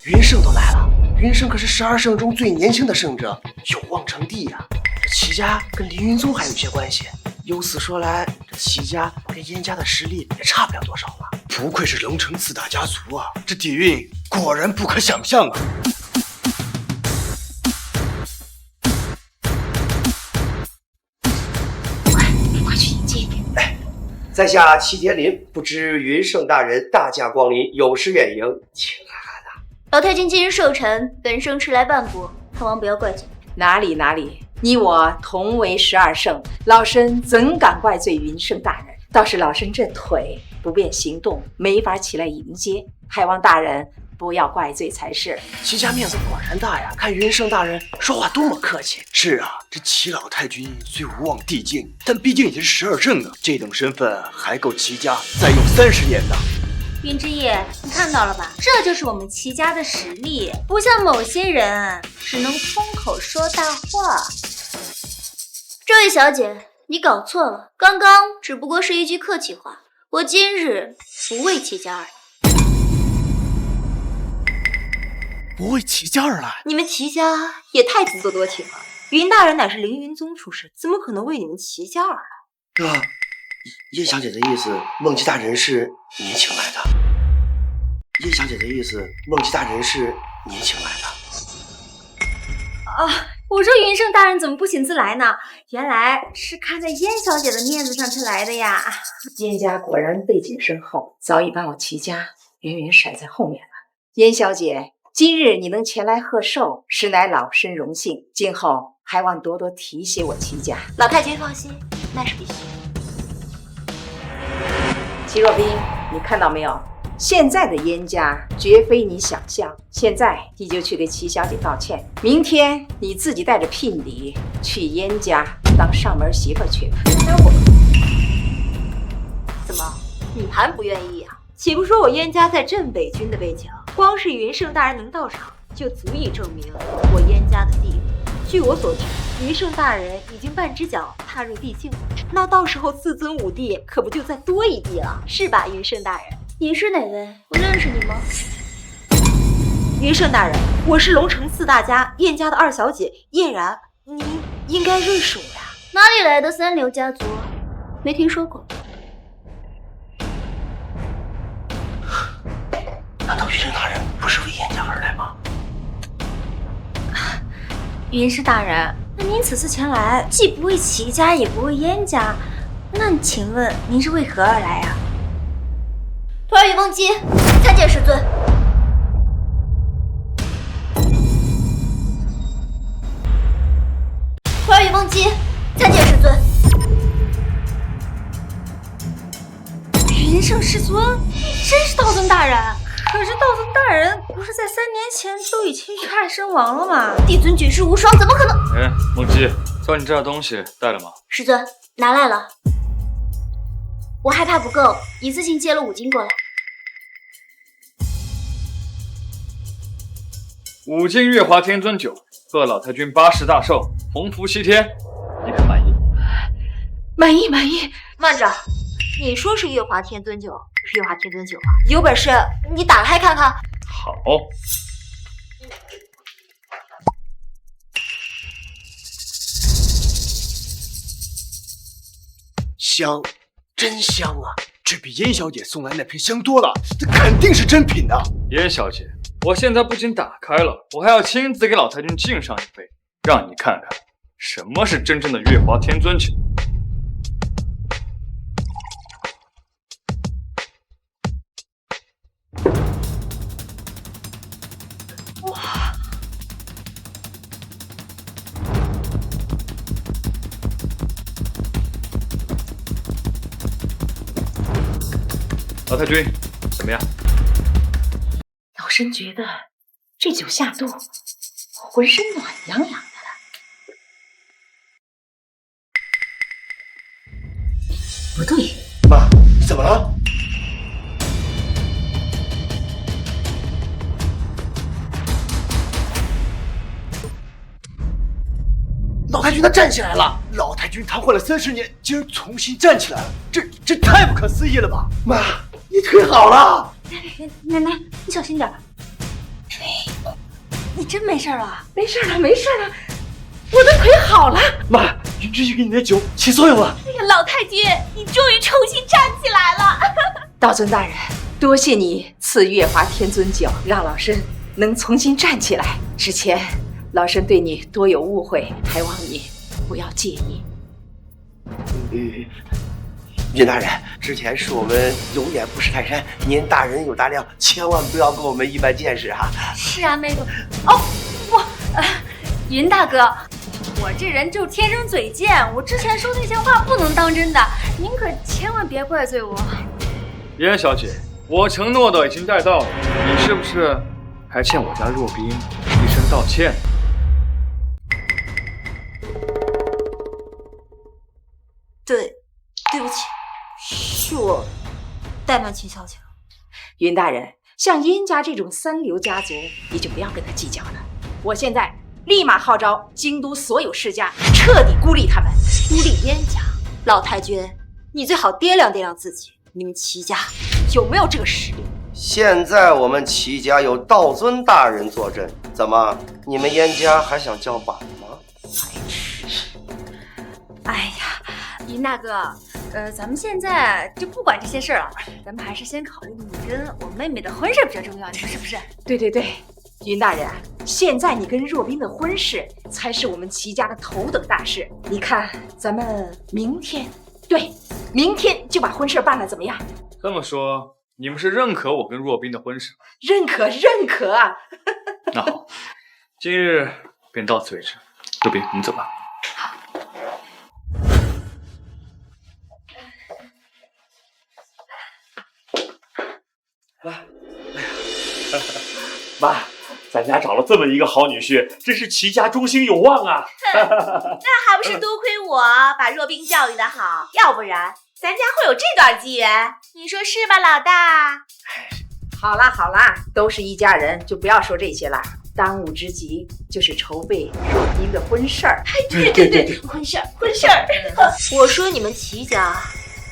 云圣都来了，云圣可是12圣中最年轻的圣者，有望成帝呀。这齐家跟凌云宗还有些关系。由此说来，这齐家跟燕家的实力也差不了多少了。不愧是龙城4大家族啊，这底蕴果然不可想象啊！快去迎接！哎，在下齐天林，不知云圣大人大驾光临，有失远迎，请安啊！老太君今日寿辰，本圣迟来半步，盼王不要怪罪。哪里哪里，你我同为12圣，老身怎敢怪罪云圣大人？倒是老身这腿不便行动，没法起来迎接，还望大人不要怪罪才是。齐家面子果然大呀，看云圣大人说话多么客气。是啊，这齐老太君虽无望递进，但毕竟也是12圣啊，这等身份还够齐家再用30年呢。云之翼，你看到了吧？这就是我们齐家的实力，不像某些人只能空口说大话。这位小姐，你搞错了，刚刚只不过是一句客气话。我今日不为齐家而来。不为齐家而来？你们齐家也太自作多情了。云大人乃是凌云宗出身，怎么可能为你们齐家而来？这叶小姐的意思，梦姬大人是您请来的。叶小姐的意思，梦姬大人是您请来的。啊，我说云圣大人怎么不请自来呢？原来是看在燕小姐的面子上才来的呀。燕家果然背景深厚，早已把我齐家远远甩在后面了。燕小姐，今日你能前来贺寿，实乃老身荣幸，今后还望多多提携我齐家。老太君放心，那是必须。齐若冰，你看到没有？现在的燕家绝非你想象。现在你就去给齐小姐道歉，明天你自己带着聘礼去燕家当上门媳妇去。还有我，怎么你还不愿意啊？岂不说我燕家在镇北军的背景，光是云圣大人能到场，就足以证明我燕家的地位。据我所知，云圣大人已经半只脚踏入地境了，那到时候4尊5帝可不就再多一帝了，是吧，云圣大人？你是哪位？我认识你吗？云圣大人，我是龙城4大家燕家的2小姐燕然，您应该认识我呀。哪里来的3流家族？没听说过。难道云圣大人不是为燕家而来吗？云氏大人，那您此次前来，既不为齐家，也不为燕家，那请问您是为何而来啊？徒儿与梦姬参见师尊。徒儿与梦姬参见师尊。云圣师尊，真是道尊大人。可是道尊大人不是在3年前都已经遇害身亡了吗？帝尊举世无双，怎么可能？哎，梦姬，教你这点东西带了吗？师尊，拿来了。我害怕不够，一次性借了5斤过来。 5斤月华天尊酒，贺老太君80大寿，鸿福齐天，你可满意？满意，满意。慢着，你说是月华天尊酒，是月华天尊酒吗？有本事你打开看看。好。香，真香啊！这比燕小姐送来那瓶香多了，这肯定是真品的。燕小姐，我现在不仅打开了，我还要亲自给老太君敬上一杯，让你看看什么是真正的月华天尊酒。哇！老太君，怎么样？老身觉得这酒下肚，浑身暖洋洋的了。不对，妈，你怎么了？老太君他站起来了！老太君瘫痪了30年，竟然重新站起来了，这太不可思议了吧！妈，你腿好了！奶奶，你小心点。你真没事了？没事了，没事了，我的腿好了。妈，云之玉给你的酒起作用了。哎呀，老太君，你终于重新站起来了！道尊大人，多谢你赐月华天尊酒，让老身能重新站起来。之前老身对你多有误会，还望你不要介意。云大人，之前是我们有眼不识泰山，您大人有大量，千万不要跟我们一般见识啊！是啊，妹夫。哦，不，云大哥，我这人就天生嘴贱，我之前说那些话不能当真的，您可千万别怪罪我。燕小姐，我承诺的已经带到了，你是不是还欠我家若冰一声道歉？对不起，是我怠慢秦小姐了。云大人，像燕家这种三流家族，你就不要跟他计较了。我现在立马号召京都所有世家，彻底孤立他们。孤立燕家？老太君，你最好掂量掂量自己，你们齐家有没有这个实力？现在我们齐家有道尊大人坐镇，怎么你们燕家还想叫板吗？哎呀，云大哥，咱们现在就不管这些事儿了，咱们还是先考虑你跟我妹妹的婚事比较重要，你说是不是？对，云大人，现在你跟若冰的婚事才是我们齐家的头等大事。你看，咱们明天就把婚事办了，怎么样？这么说，你们是认可我跟若冰的婚事？认可啊！那好，今日便到此为止。若冰，我们走吧。妈，咱家找了这么一个好女婿，真是齐家中兴有望啊！那还不是多亏我把若冰教育的好，要不然咱家会有这段机缘，你说是吧，老大？好啦，都是一家人，就不要说这些了。当务之急就是筹备若冰的婚事儿。对，婚事儿。我说你们齐家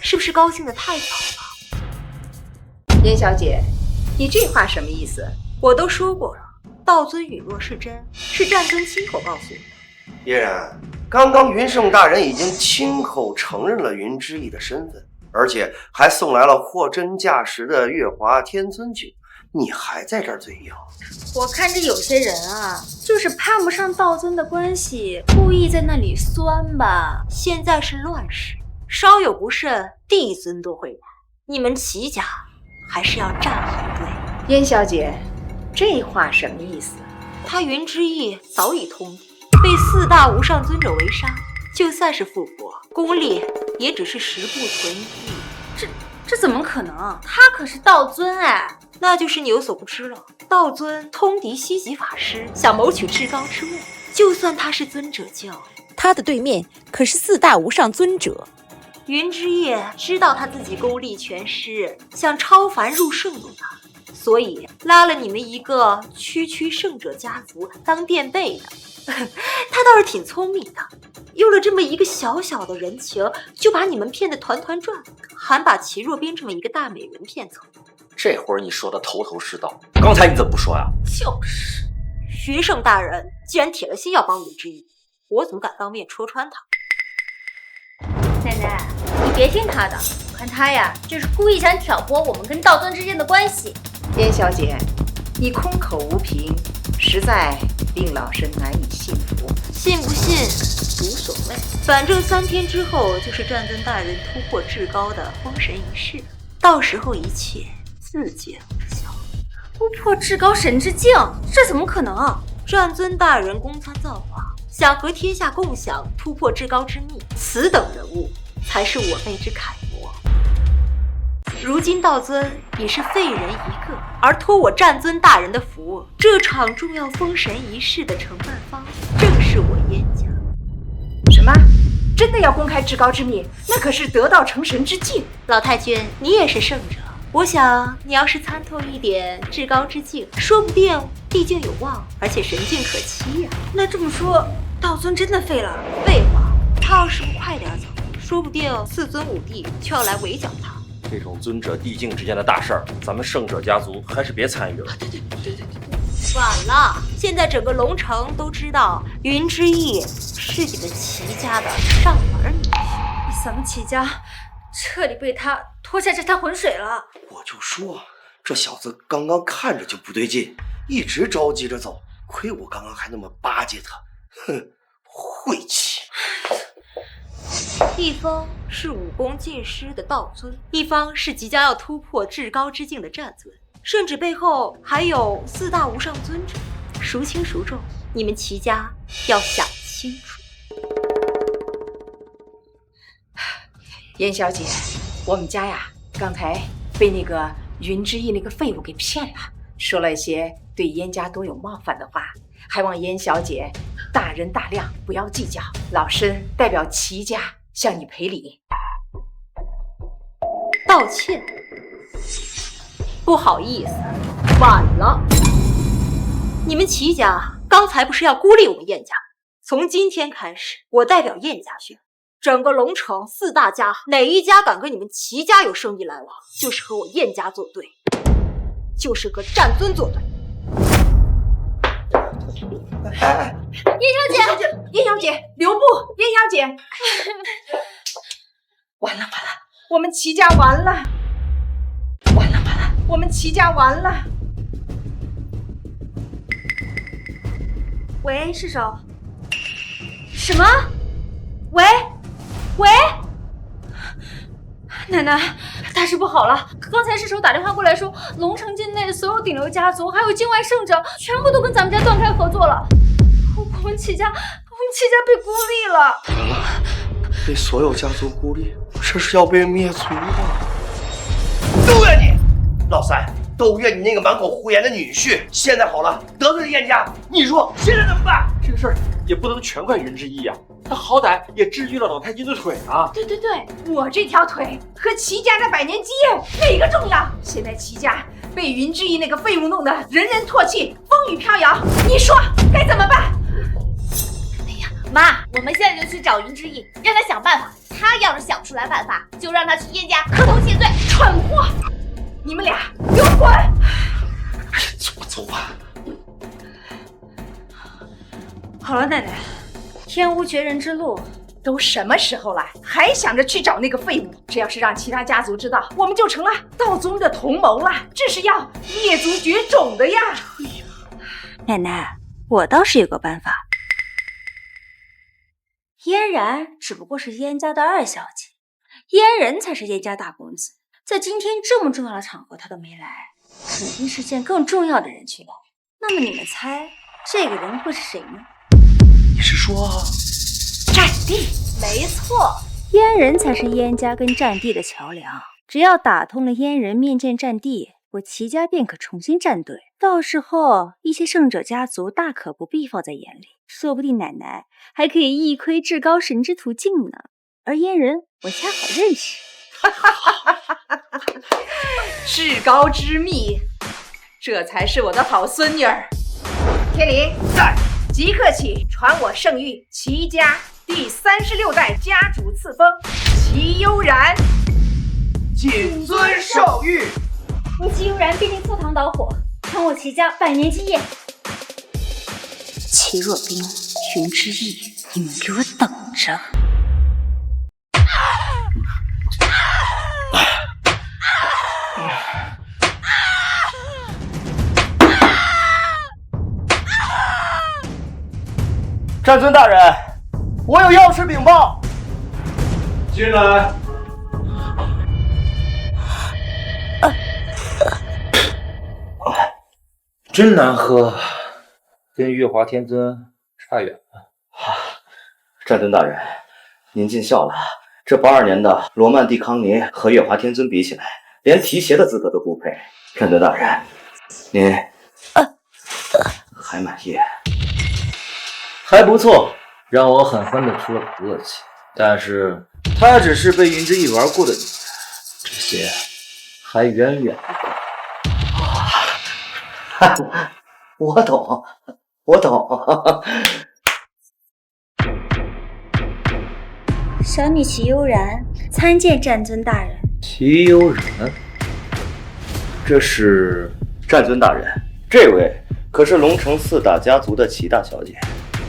是不是高兴的太早了？燕小姐，你这话什么意思？我都说过了，道尊陨落是真，是战尊亲口告诉我的。嫣然，刚刚云圣大人已经亲口承认了云之翼的身份，而且还送来了货真价实的月华天尊酒，你还在这儿嘴硬？我看着有些人啊，就是攀不上道尊的关系，故意在那里酸吧。现在是乱世，稍有不慎，帝尊都会来。你们齐家还是要站好队。燕小姐，这话什么意思？他云之翼早已通敌，被4大无上尊者围杀，就算是复活，功力也只是10步存1。这怎么可能？他可是道尊哎！那就是你有所不知了。道尊通敌西极法师，想谋取至高之物。就算他是尊者教，他的对面可是4大无上尊者。云之翼知道他自己功力全失，想超凡入圣路的，所以拉了你们一个区圣者家族当垫背的。他倒是挺聪明的，用了这么一个小小的人情，就把你们骗得团团转，还把齐若冰这么一个大美人骗走。这会儿你说的头头是道，刚才你怎么不说呀？就是云圣大人既然铁了心要帮云之翼，我怎么敢当面戳穿他？奶奶，你别听他的，我看他呀就是故意想挑拨我们跟道尊之间的关系。燕小姐，你空口无凭，实在令老身难以信服。信不信无所谓，反正3天之后就是战尊大人突破至高的封神仪式，到时候一切自见知晓。突破至高神之境，这怎么可能啊？战尊大人公参造化，想和天下共享突破至高之秘，此等人物才是我辈之楷模。如今道尊已是废人一个，而托我战尊大人的福，这场重要封神仪式的承办方正是我燕家。什么？真的要公开至高之秘？那可是得道成神之境。老太君，你也是圣者，我想你要是参透一点至高之境，说不定地境有望，而且神境可期呀。那这么说，道尊真的废了？废话，他要是不快点走，说不定4尊5帝就要来围剿他。这种尊者帝境之间的大事儿，咱们圣者家族还是别参与了。对。晚了，现在整个龙城都知道云之翼是你们齐家的上门女婿。咱们齐家彻底被他拖下这滩浑水了。我就说这小子刚刚看着就不对劲，一直着急着走，亏我刚刚还那么巴结他，哼，晦气。一方是武功尽失的道尊，一方是即将要突破至高之境的战尊，甚至背后还有4大无上尊者，孰轻孰重，你们齐家要想清楚。燕小姐，我们家呀，刚才被那个云之翼那个废物给骗了，说了一些对燕家多有冒犯的话，还望燕小姐大人大量，不要计较。老身代表齐家向你赔礼。道歉？不好意思，晚了。你们齐家刚才不是要孤立我们燕家？从今天开始，我代表燕家宣，整个龙城4大家，哪一家敢跟你们齐家有生意来往，就是和我燕家作对，就是和战尊作对。燕小姐，留步！燕小姐，完了，我们齐家完了！我们齐家完了！喂，是手？什么？喂？奶奶，大事不好了！刚才是手打电话过来说，龙城境内所有顶流家族还有境外圣者，全部都跟咱们家断开合作了。我们齐家被孤立了。完了，被所有家族孤立，这是要被灭族了。都怨你，老三，都怨你那个满口胡言的女婿。现在好了，得罪了燕家，你说现在怎么办？这个事儿也不能全怪云之翼呀，他好歹也治愈了老太君的腿啊。对，我这条腿和齐家的100年基业哪个重要？现在齐家被云之翼那个废物弄得人人唾弃，风雨飘摇，你说该怎么办？妈，我们现在就去找云之翼，让他想办法。他要是想不出来办法，就让他去燕家磕头谢罪。蠢货！你们俩给我滚！走吧。好了，奶奶，天无绝人之路。都什么时候了，还想着去找那个废物？这要是让其他家族知道，我们就成了道宗的同谋了。这是要灭族绝种的呀！奶奶，我倒是有个办法。嫣然只不过是燕家的2小姐，嫣然才是燕家大公子。在今天这么重要的场合，她都没来，肯定是见更重要的人去了。那么你们猜，这个人会是谁呢？你是说战地？没错，嫣然才是燕家跟战地的桥梁。只要打通了嫣然面见战地，我齐家便可重新站队。到时候一些圣者家族大可不必放在眼里，说不定奶奶还可以一窥至高神之途径呢。而嫣然我恰好认识。至高之秘，这才是我的好孙女儿。天灵在，即刻起传我圣谕齐家第36代家主赐封齐悠然，谨遵授谕。你齐悠然必定赴汤蹈火，传我齐家100年基业。齐若冰、云之翼，你们给我等着！战尊大人，我有要事禀报。进来。真难喝，跟月华天尊差远了。战尊大人，您尽孝了。这82年的罗曼蒂康尼和月华天尊比起来，连提鞋的资格都不配。战尊大人，您还满意？还不错，让我狠狠的出了个恶气。但是她只是被云之翼玩过的女人，这些还远远不够。我懂，我懂。小女齐悠然参见战尊大人。齐悠然，这是战尊大人，这位可是龙城4大家族的齐大小姐。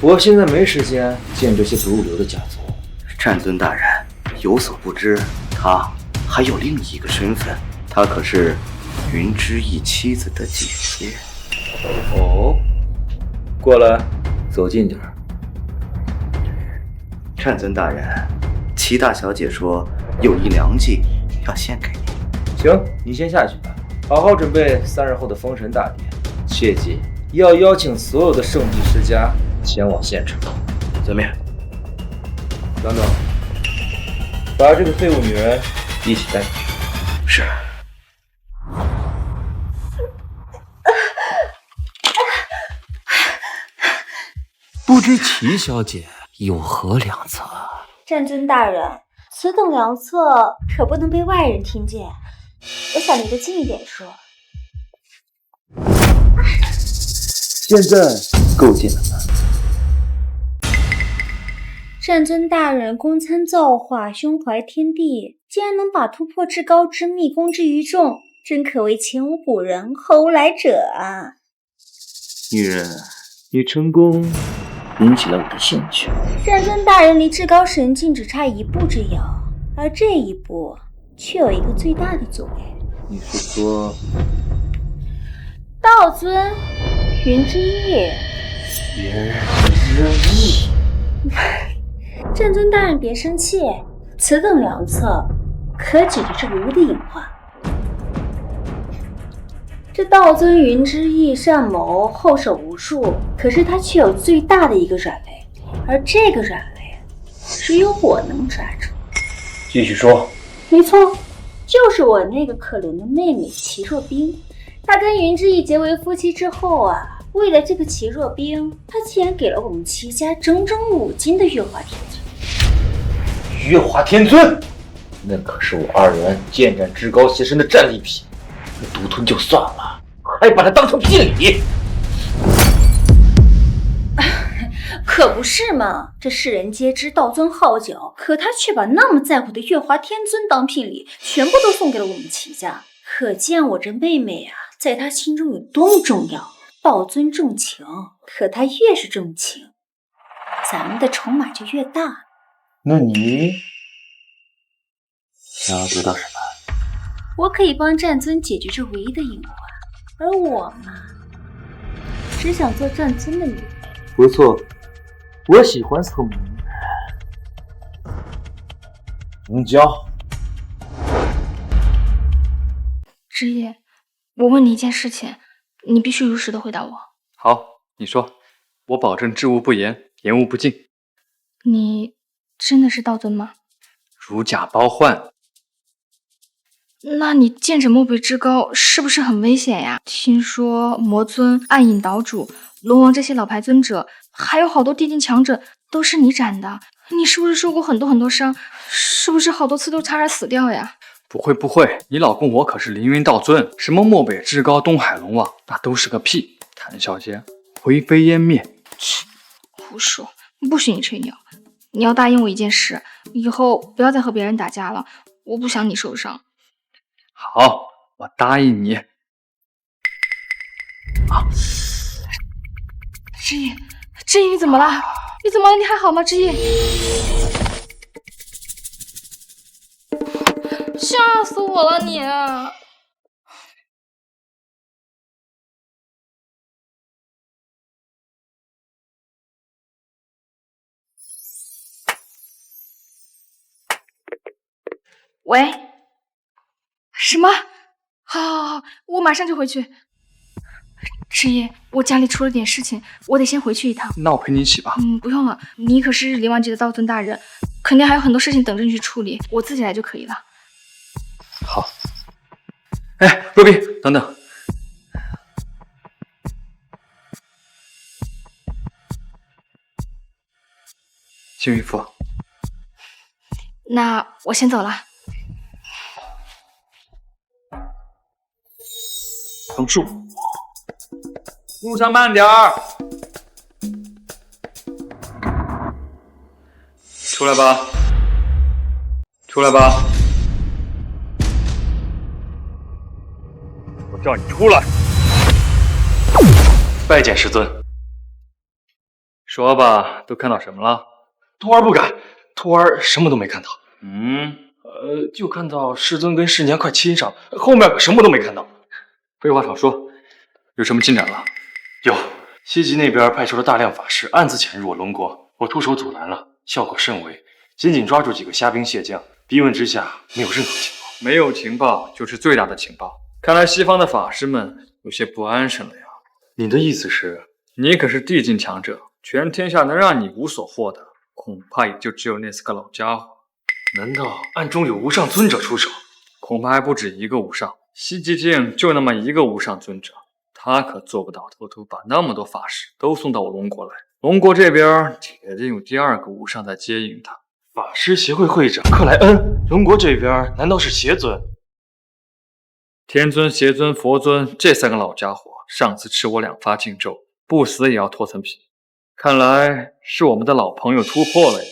我现在没时间见这些不入流的家族。战尊大人有所不知，她还有另一个身份，她可是云之翼妻子的姐姐。哦，过来，走近点儿。战尊大人，齐大小姐说有一良计要献给你。行，你先下去吧，好好准备3日后的封神大典，切记要邀请所有的圣地世家前往现场。遵命。等等，把这个废物女人一起带回去。是。不知齐小姐有何良策？战尊大人，此等良策可不能被外人听见，我想离得近一点说。现在够近了吗？战尊大人功参造化，胸怀天地，竟然能把突破至高之秘公之于众，真可谓前无古人后无来者啊！女人，你成功引起了我的兴趣。战尊大人离至高神境只差一步之遥，而这一步却有一个最大的阻碍。你是说，道尊云之翼？云之翼？战尊大人别生气，此等良策可解决这唯一的隐患。这道尊云之翼善谋，后手无数，可是他却有最大的一个软肋，而这个软肋只有我能抓住。继续说。没错，就是我那个可怜的妹妹齐若冰。她跟云之翼结为夫妻之后啊，为了这个齐若冰，她竟然给了我们齐家整整5斤的月华天尊。月华天尊，那可是我2人剑战至高邪神的战利品，独吞就算了，还把它当成聘礼。可不是嘛，这世人皆知道尊好酒，可他却把那么在乎的月华天尊当聘礼，全部都送给了我们齐家，可见我这妹妹啊，在他心中有多么重要。道尊重情，可他越是重情，咱们的筹码就越大。那你想要得到什么？我可以帮战尊解决这唯一的隐患，而我嘛，只想做战尊的女人。不错，我喜欢聪明女人。成交。之夜，我问你一件事情，你必须如实的回答我。好，你说，我保证知无不言，言无不尽。你真的是道尊吗？如假包换。那你剑指漠北之高，是不是很危险呀？听说魔尊、暗影岛主、龙王这些老牌尊者，还有好多地境强者，都是你斩的。你是不是受过很多伤？是不是好多次都差点死掉呀？不会，你老公我可是凌云道尊，什么漠北至高、东海龙王，那都是个屁。谭小姐，灰飞烟灭。胡说，不许你吹牛。你要答应我一件事，以后不要再和别人打架了，我不想你受伤。好，我答应你。之翼，你怎么了？你怎么了？你还好吗？之翼，吓死我了你！喂？什么？好，我马上就回去。知夜，我家里出了点事情，我得先回去一趟。那我陪你一起吧。不用了，你可是灵王级的道尊大人，肯定还有很多事情等着你去处理，我自己来就可以了。好。哎，若冰，等等。幸运符。那我先走了。等树。路上慢点儿。出来吧，出来吧！我叫你出来！拜见师尊。说吧，都看到什么了？徒儿不敢，徒儿什么都没看到。就看到师尊跟师娘快亲上，后面可什么都没看到。废话少说，有什么进展了？有，西极那边派出了大量法师，暗自潜入我龙国，我出手阻拦了，效果甚微。仅仅抓住几个虾兵蟹将，逼问之下没有任何情报。没有情报就是最大的情报。看来西方的法师们有些不安生了呀。你的意思是，你可是地境强者，全天下能让你无所获的，恐怕也就只有那4个老家伙。难道暗中有无上尊者出手？恐怕还不止一个无上。西极境就那么一个无上尊者，他可做不到偷偷把那么多法师都送到我龙国来。龙国这边铁定有第2个无上在接应他。法师协会会长克莱恩，龙国这边难道是邪尊？天尊、邪尊、佛尊这3个老家伙，上次吃我2发禁咒，不死也要脱层皮。看来是我们的老朋友突破了呀。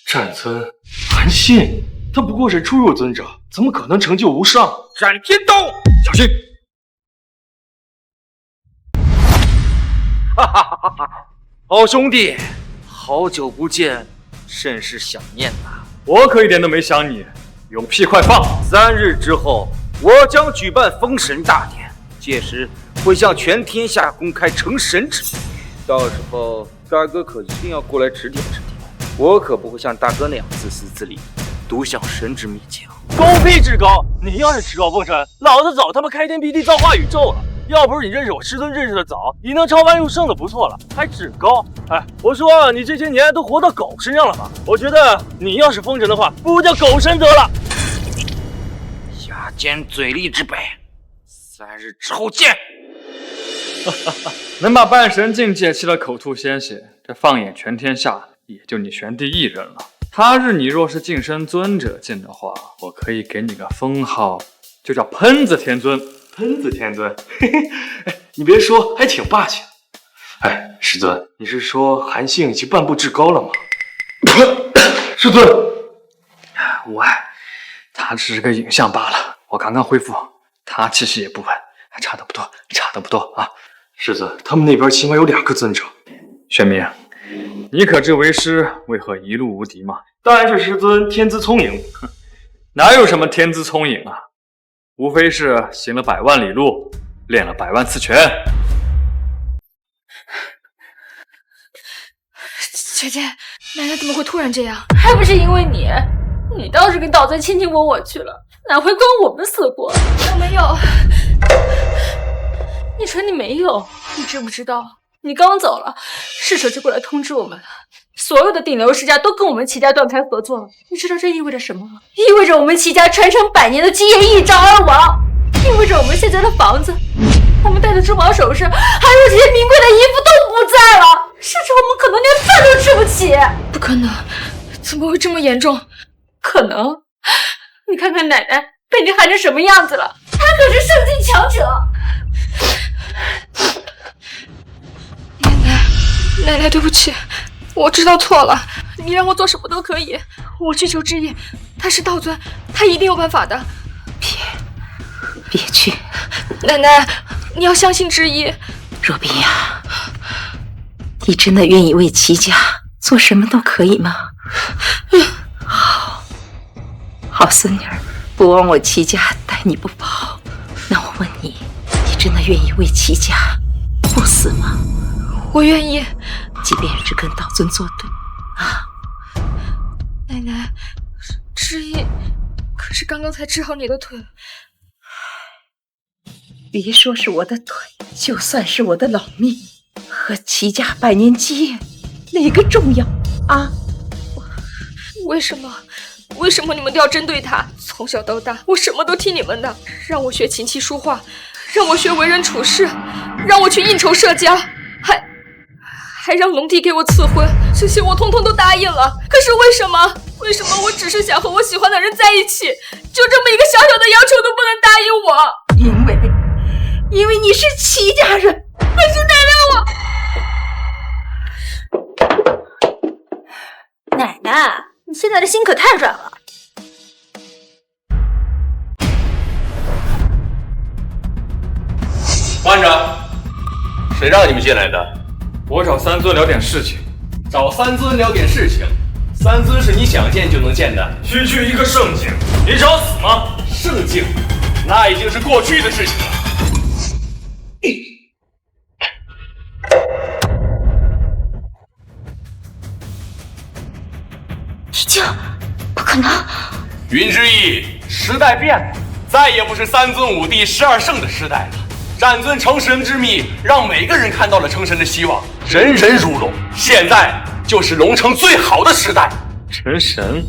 战尊韩信，他不过是初入尊者，怎么可能成就无上？斩天刀！小心！哈哈哈哈！好兄弟，好久不见，甚是想念呐。我可一点都没想你，有屁快放！3日之后，我将举办封神大典，届时会向全天下公开成神之谜。到时候，大哥可一定要过来指点指点。我可不会像大哥那样自私自利，独享神之秘境。狗屁至高！你要是持高封神，老子早他妈开天辟地造化宇宙了。要不是你认识我师尊认识的早，你能超凡入圣的不错了，还至高。哎，我说你这些年都活到狗身上了吧？我觉得你要是封神的话，不如叫狗神得了。下贱嘴利之辈，3日之后见。能把半神境界气得口吐鲜血，这放眼全天下，也就你玄帝一人了。他日你若是晋升尊者境的话，我可以给你个封号，就叫喷子天尊。喷子天尊，嘿嘿，你别说，还挺霸气。哎，师尊，你是说韩信已经半步至高了吗？师尊，他只是个影像罢了。我刚刚恢复，他气息也不稳，还差得不多，差得不多啊。师尊，他们那边起码有2个尊者。玄冥，你可知为师为何一路无敌吗？当然是师尊天资聪颖。哪有什么天资聪颖啊？无非是行了100万里路，练了100万次拳。姐姐，奶奶怎么会突然这样？还不是因为你，你倒是跟道尊卿卿我我去了，哪会关我们死活？我没有。你说你没有？你知不知道？你刚走了，逝者就过来通知我们了，所有的顶流世家都跟我们齐家断开合作了。你知道这意味着什么吗？意味着我们齐家传承100年的基业一朝而亡，意味着我们现在的房子、我们戴的珠宝首饰，还有这些名贵的衣服都不在了，甚至我们可能连饭都吃不起。不可能，怎么会这么严重？可能，你看看奶奶被你害成什么样子了，她可是圣境强者。奶奶，对不起，我知道错了。你让我做什么都可以，我去求知意，他是道尊，他一定有办法的。别去，奶奶，你要相信知意。若冰呀，你真的愿意为齐家做什么都可以吗？好孙女儿，不枉我齐家待你不薄。那我问你，你真的愿意为齐家不死吗？我愿意，即便是跟道尊作对啊！奶奶，知意，可是刚刚才治好你的腿。别说是我的腿，就算是我的老命，和齐家百年基业，哪个重要啊？为什么你们都要针对他？从小到大，我什么都听你们的，让我学琴棋书画，让我学为人处事，让我去应酬社交，还让龙帝给我赐婚，这些我通通都答应了。可是为什么我只是想和我喜欢的人在一起，就这么一个小小的要求都不能答应我？因为你是齐家人，快去奶奶我。奶奶，你现在的心可太软了。慢着，谁让你们进来的？我找三尊聊点事情。找三尊聊点事情？三尊是你想见就能见的。区区一个圣境，你找死吗？圣境，那已经是过去的事情了。已经不可能。云之翼，时代变了，再也不是三尊五帝12圣的时代了。战尊成神之秘，让每个人看到了成神的希望，人人如龙。现在就是龙城最好的时代。成神，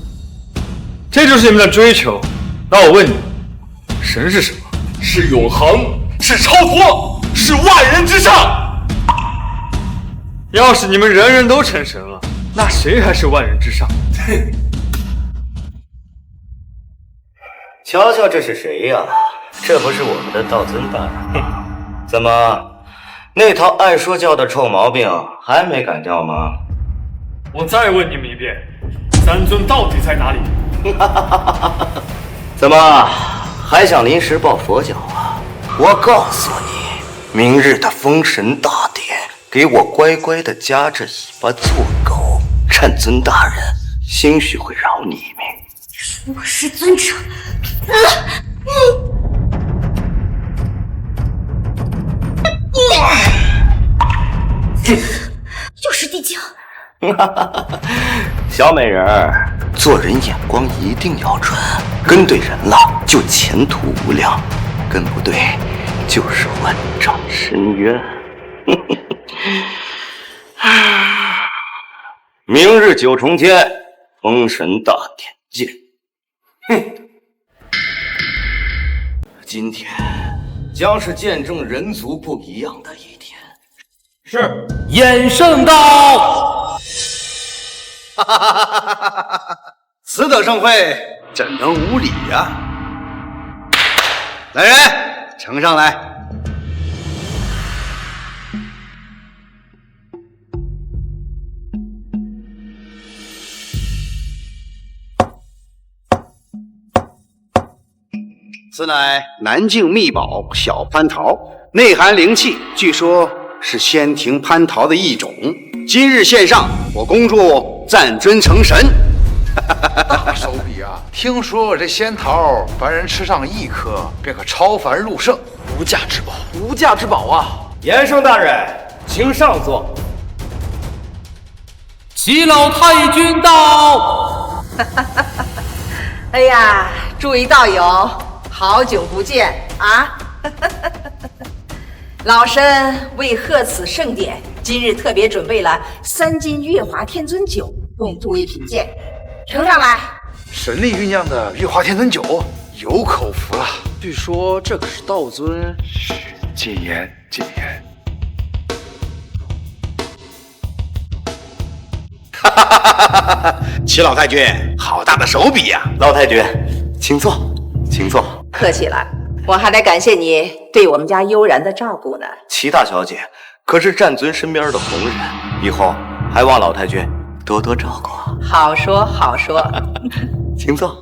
这就是你们的追求。那我问你，神是什么？是永恒，是超脱，是万人之上。要是你们人人都成神了，那谁还是万人之上？瞧瞧这是谁呀？这不是我们的道尊大人。怎么，那套爱说教的臭毛病还没改掉吗？我再问你们一遍，三尊到底在哪里？怎么还想临时抱佛脚啊？我告诉你，明日的封神大典，给我乖乖的夹着尾巴做狗，战尊大人兴许会饶你一命。我是尊者。又是地精。小美人儿，做人眼光一定要准，跟对人了就前途无量，跟不对就是万丈深渊。明日9重天，封神大典见。今天将是见证人族不一样的一天。是，衍圣道。此等盛会，怎能无礼呀？来人，呈上来。此乃南境秘宝小蟠桃，内含灵气，据说是仙庭蟠桃的一种。今日献上，我恭祝战尊成神。大手笔啊！听说这仙桃，凡人吃上1颗，便可超凡入圣，无价之宝，无价之宝啊！延圣大人，请上座。齐老太君到。哎呀，诸位道友，好久不见啊！老身为贺此盛典，今日特别准备了3斤月华天尊酒，供诸位品鉴。呈上来。神力酝酿的月华天尊酒，有口福了。据说这可是道尊。嘘，戒言，戒言。齐老太君，好大的手笔呀！老太君，请坐，请坐。客气了，我还得感谢你对我们家悠然的照顾呢。齐大小姐可是战尊身边的红人，以后还望老太君多多照顾。好说好说。请坐。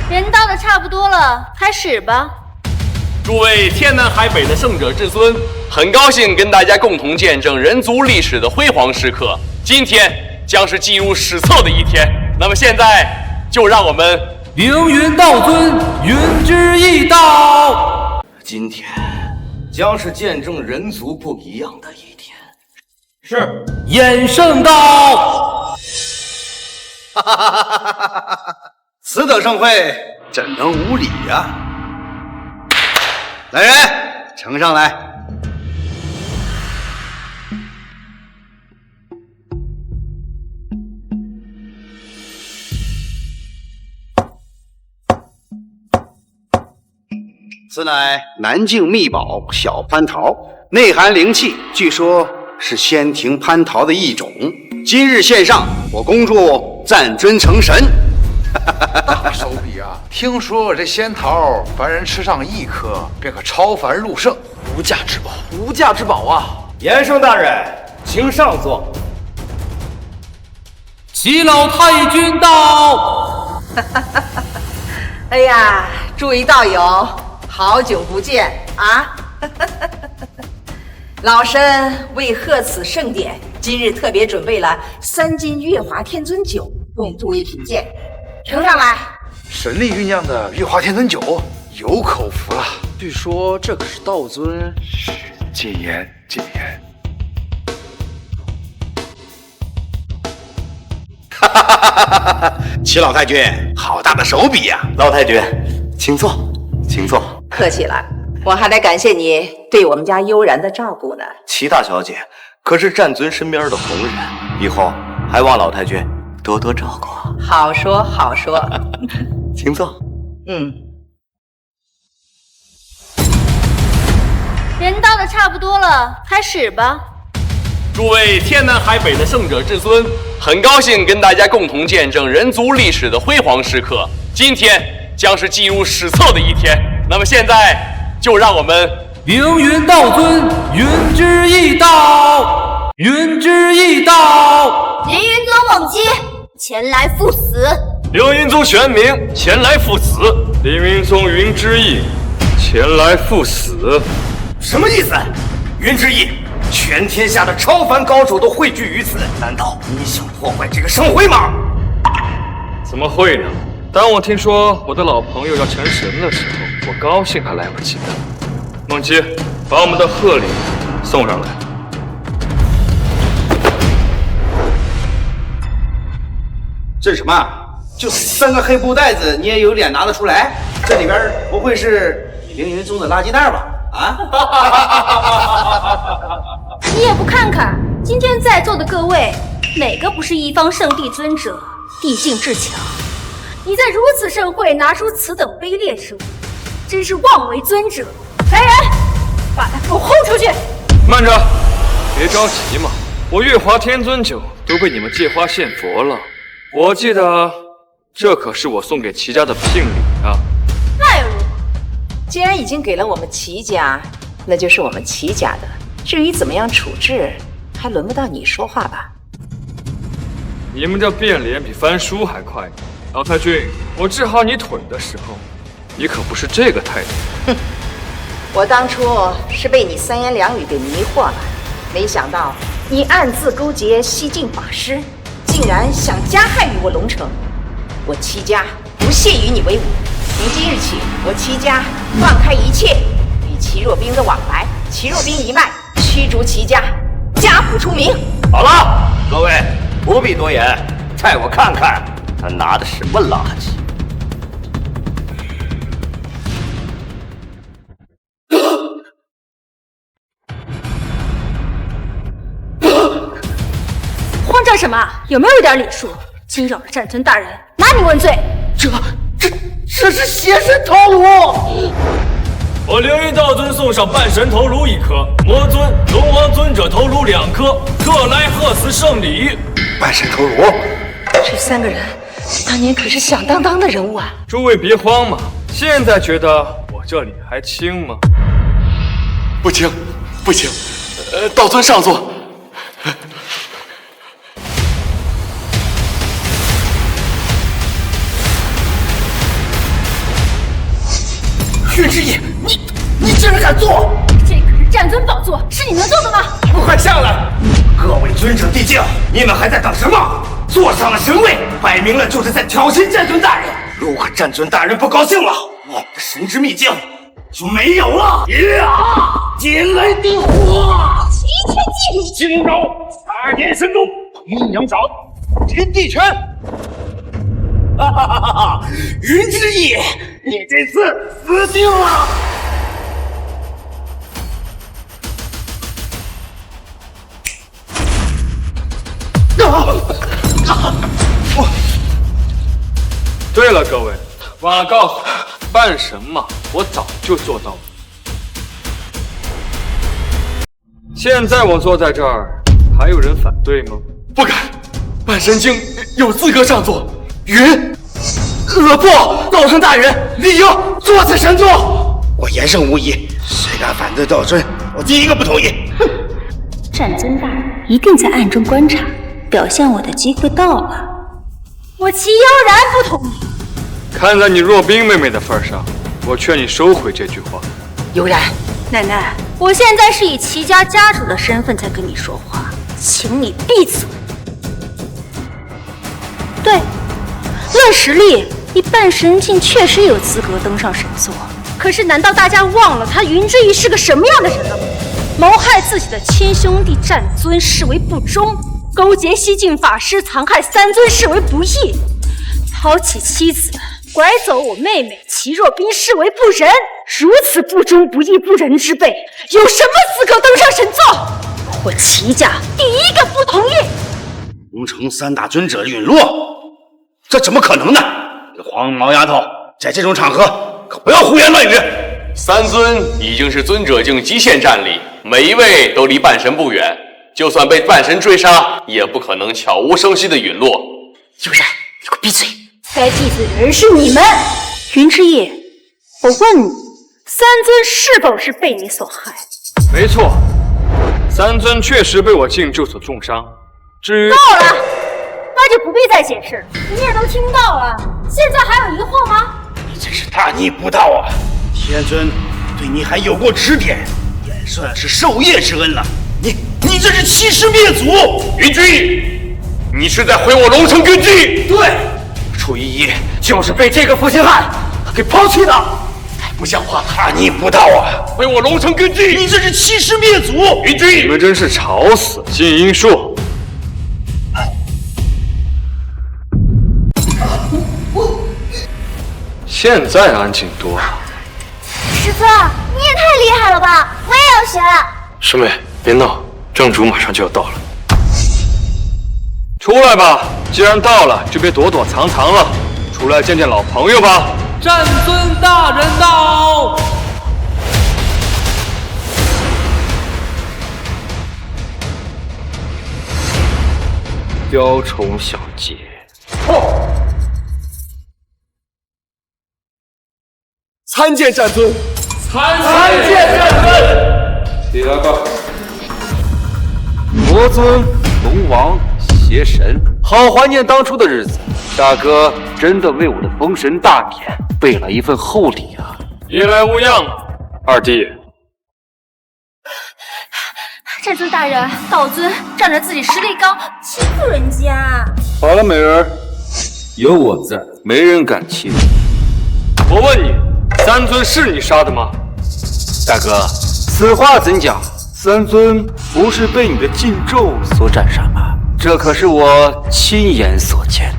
人刀的差不多了，开始吧。诸位天南海北的圣者至尊，很高兴跟大家共同见证人族历史的辉煌时刻。今天将是记入史册的一天。那么现在就让我们凌云道尊云之翼道。今天将是见证人族不一样的一天。是，衍圣道。此等盛会，怎能无礼呀？来人，呈上来。此乃南境秘宝小蟠桃，内含灵气，据说是仙庭蟠桃的一种。今日献上，我恭祝战尊成神。大手笔啊！听说这仙桃，凡人吃上1颗，便可超凡入圣，无价之宝，无价之宝啊！延圣大人，请上座。齐老太君到。哎呀，诸位道友，好久不见啊！老身为贺此盛典，今日特别准备了3斤月华天尊酒，供诸位品鉴。呈上来。神力酝酿的月华天尊酒，有口福了。据说这可是道尊。嘘，戒言，戒言。哈哈哈哈哈哈！齐老太君，好大的手笔呀！老太君，请坐，请坐。客气了，我还得感谢你对我们家悠然的照顾呢。齐大小姐可是战尊身边的红人，以后还望老太君多多照顾。好说好说。请坐。人到的差不多了，开始吧。诸位天南海北的圣者至尊，很高兴跟大家共同见证人族历史的辉煌时刻。今天将是记入史册的一天。那么现在就让我们凌云道尊，云之一道，云之一道。凌云宗梦姬前来赴死。凌云宗玄冥前来赴死。凌云宗云之翼前来赴死。什么意思？云之翼，全天下的超凡高手都汇聚于此，难道你想破坏这个盛会吗？怎么会呢？当我听说我的老朋友要成神的时候，我高兴还来不及呢。梦姬，把我们的贺礼送上来。这是什么？就3个黑布袋子，你也有脸拿得出来？这里边不会是凌云宗的垃圾袋吧？啊！你也不看看，今天在座的各位，哪个不是一方圣地尊者，地境至强？你在如此盛会拿出此等卑劣之物，真是妄为尊者！来人，把他给我轰出去！慢着，别着急嘛，我月华天尊酒都被你们借花献佛了。我记得这可是我送给齐家的聘礼啊。那又如何？既然已经给了我们齐家，那就是我们齐家的。至于怎么样处置，还轮不到你说话吧？你们这变脸比翻书还快。老太君，我治好你腿的时候，你可不是这个态度。哼，我当初是被你3言2语给迷惑了，没想到你暗自勾结西境法师，竟然想加害于我龙城。我齐家不屑与你为伍。从今日起，我齐家断开一切与齐若冰的往来，齐若冰一脉驱逐齐家，家谱除名。好了，各位不必多言，在我看看他拿的什么垃圾。慌张什么？有没有一点礼数？惊扰了战尊大人，拿你问罪！这是邪神头颅！我凌云道尊送上半神头颅1颗，魔尊、龙王尊者头颅2颗，特来贺此圣礼。半神头颅，这3个人当年可是响当当的人物啊！诸位别慌嘛，现在觉得我这里还轻吗？不轻，不轻。道尊上座。云之翼，你竟然敢坐！这可是战尊宝座，是你能坐的吗？快下来！各位尊者弟子，你们还在等什么？坐上了神位，摆明了就是在挑衅战尊大人。如果战尊大人不高兴了，我们的神之秘境就没有了。剑来地火，齐天祭礼，金招，2点神功，阴阳掌，天地拳。哈哈哈哈！云之翼，你这次死定了！对了，各位，忘了告诉你，半神嘛，我早就做到了。现在我坐在这儿，还有人反对吗？不敢，半神经有资格上座。云，不，道尊大人理应坐此神座。我言圣无疑，谁敢反对道尊，我第一个不同意。哼，战尊大人一定在暗中观察，表现我的机会到了。我齐悠然不同意。看在你若冰妹妹的份上，我劝你收回这句话。悠然，奶奶，我现在是以齐家家主的身份在跟你说话，请你闭嘴。对，论实力，你半神境确实有资格登上神座。可是，难道大家忘了他云之翼是个什么样的人了吗？谋害自己的亲兄弟战尊视为不忠，勾结西境法师残害三尊视为不义，抛弃妻子，拐走我妹妹齐若冰视为不仁。如此不忠不义不仁之辈，有什么资格登上神座？我齐家第一个不同意。龙城三大尊者陨落，这怎么可能呢？这黄毛丫头在这种场合可不要胡言乱语。三尊已经是尊者境极限战力，每一位都离半神不远，就算被半神追杀，也不可能悄无声息的陨落。悠然，你给我闭嘴！该闭嘴的人是你们。云之翼，我问你，三尊是否是被你所害？没错，三尊确实被我禁咒所重伤。至于够了，那就不必再解释了，你也都听到了，现在还有疑惑吗？你真是大逆不道啊！天尊对你还有过指点，也算是授业之恩了。你这是欺师灭祖！云之翼，你是在毁我龙城根基！对，楚依依就是被这个负心汉给抛弃的，太不像话了！大逆不道啊！毁我龙城根基！你这是欺师灭祖！云之翼，你们真是吵死金英硕！现在安静多了。师尊，你也太厉害了吧！我也要学。师妹，别闹，正主马上就要到了。出来吧，既然到了，就别躲躲藏藏了，出来见见老朋友吧。战尊大人到！雕虫小技。参见战尊！参见战尊！第二个，魔尊、龙王、邪神，好怀念当初的日子。大哥真的为我的封神大典备了一份厚礼啊！一来无恙，二弟。战尊大人，道尊仗着自己实力高，欺负人家。好了，美人，有我在，没人敢欺负你。我问你，三尊是你杀的吗？大哥，此话怎讲？三尊不是被你的禁咒所斩杀吗？这可是我亲眼所见。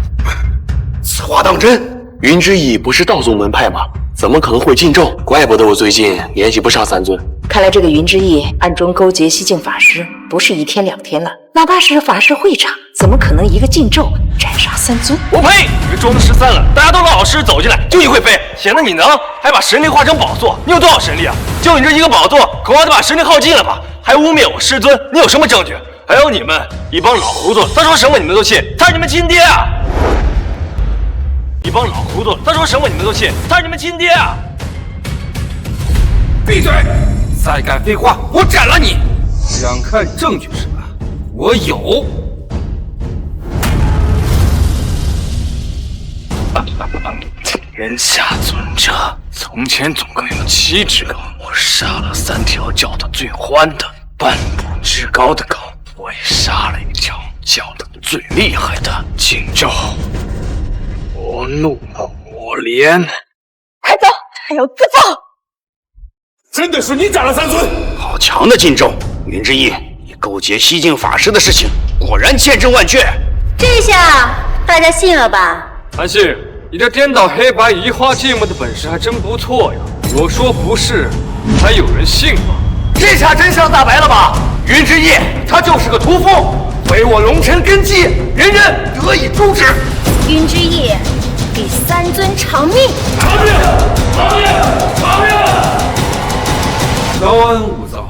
此话当真？云之翼不是道宗门派吗？怎么可能会禁咒？怪不得我最近联系不上三尊。看来这个云之翼暗中勾结西境法师，不是一天两天了。哪怕是法师会长，怎么可能一个禁咒斩杀三尊？我呸！你们桌子13了，大家都老实走进来，就你会飞，显得你能，还把神力化成宝座。你有多少神力啊？就你这一个宝座，恐怕得把神力耗尽了吧？还污蔑我师尊，你有什么证据？还有你们一帮老糊涂，他说什么你们都信，他是你们亲爹啊！一帮老糊涂，他说什么你们都信，他是你们亲爹啊！闭嘴！再敢废话，我斩了你！想看证据是吧？我有。天下尊者，从前总共有7只狗，我杀了3条叫得最欢的半步之高的狗，我也杀了1条叫得最厉害的禁咒。我怒我怜，快走，还有不走！真的是你斩了三尊？好强的禁咒！云之翼，你勾结西境法师的事情，果然千真万确。这下大家信了吧？安信。你这颠倒黑白、移花接木的本事还真不错呀！我说不是，还有人信吗？这下真相大白了吧？云之夜他就是个屠夫，毁我龙城根基，人人得以诛之。云之夜给三尊偿命！偿命！偿命！偿命！稍安勿躁。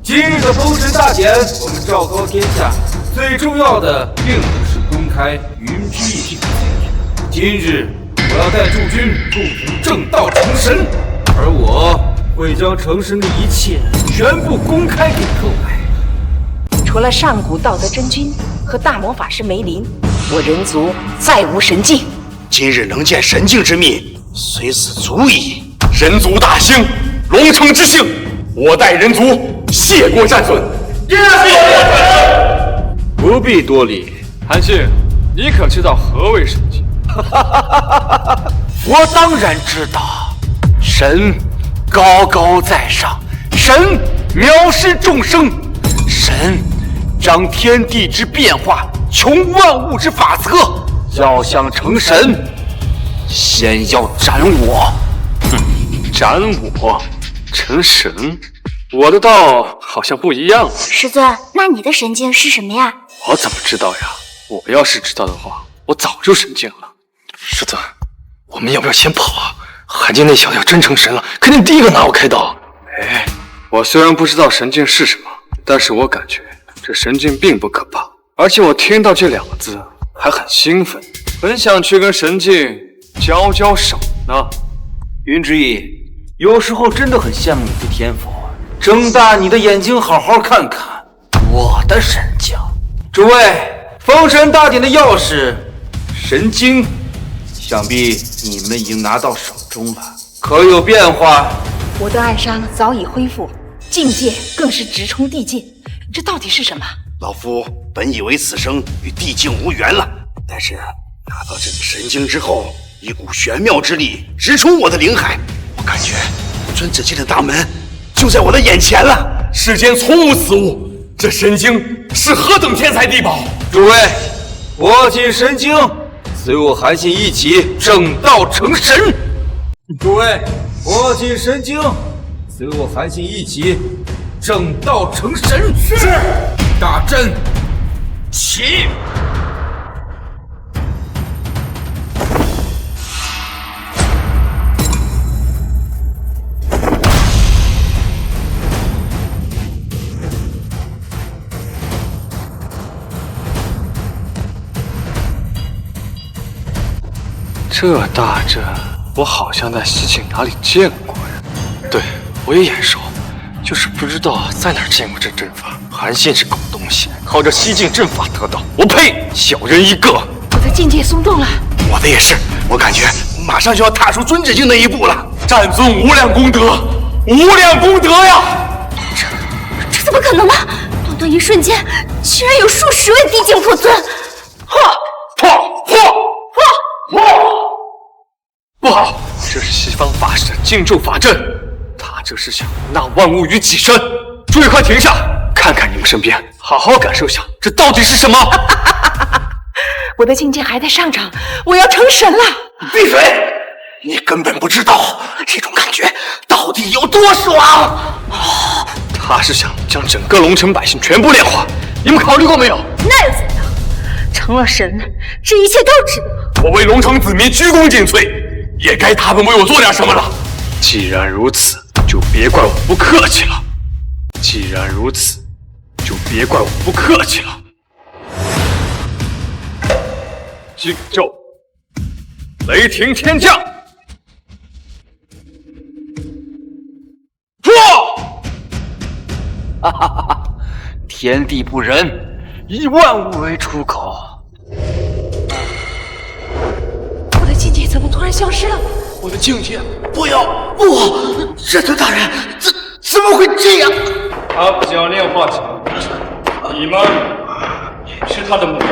今日的封神大典，我们昭告天下，最重要的并不是公开云之夜这个节日。今日我要带诸君共同正道成神，而我会将成神的一切全部公开给各位。除了上古道德真君和大魔法师梅林，我人族再无神境。今日能见神境之秘，虽死足矣。人族大兴，龙城之幸，我代人族谢过战损。不必多礼。韩信，你可知道何为神境？我当然知道，神高高在上，神藐视众生，神掌天地之变化，穷万物之法则。要想成神，先要斩我。斩我成神？我的道好像不一样。师尊，那你的神境是什么呀？我怎么知道呀？我要是知道的话，我早就神境了。师尊，我们要不要先跑啊？韩进那小子要真成神了，肯定第一个拿我开刀。哎，我虽然不知道神境是什么，但是我感觉这神境并不可怕，而且我听到这两个字还很兴奋，很想去跟神境交交手呢。云之翼，有时候真的很羡慕你的天赋，睁大你的眼睛，好好看看我的神境。诸位，封神大典的钥匙神经，想必你们已经拿到手中了，可有变化？我的暗伤早已恢复，境界更是直冲地境，这到底是什么？老夫本以为此生与地境无缘了，但是拿到这个神经之后，一股玄妙之力直冲我的灵海，我感觉尊子界的大门就在我的眼前了。世间从无此物，这神经是何等天才地宝！诸位，握紧神经，随我韩信一起正道成神。诸位，握紧神经，随我韩信一起正道成神。是。大阵起。这大阵我好像在西境哪里见过呀？对，我也眼熟，就是不知道在哪儿见过这阵法。韩信是狗东西，靠着西境阵法得道，我呸！小人一个。我的境界松动了，我的也是，我感觉马上就要踏出尊者境那一步了。战尊无量功德，无量功德呀！这怎么可能呢？短短一瞬间，居然有数十位地境破尊！不好，这是西方法师的禁咒法阵，他这是想纳万物于己身。诸位快停下，看看你们身边，好好感受一下，这到底是什么？我的境界还在上涨，我要成神了！闭嘴！你根本不知道这种感觉到底有多爽！他是想将整个龙城百姓全部炼化，你们考虑过没有？那又怎样？成了神，这一切都值得。我为龙城子民鞠躬尽瘁，也该他们为我做点什么了。既然如此，就别怪我不客气了。既然如此，就别怪我不客气了。禁咒，雷霆天降，破！哈哈哈！天地不仁，以万物为出口。我的境界怎么突然消失了？我的境界，不要不！至尊大人，怎么会这样？他不想炼化成，你们也是他的目标。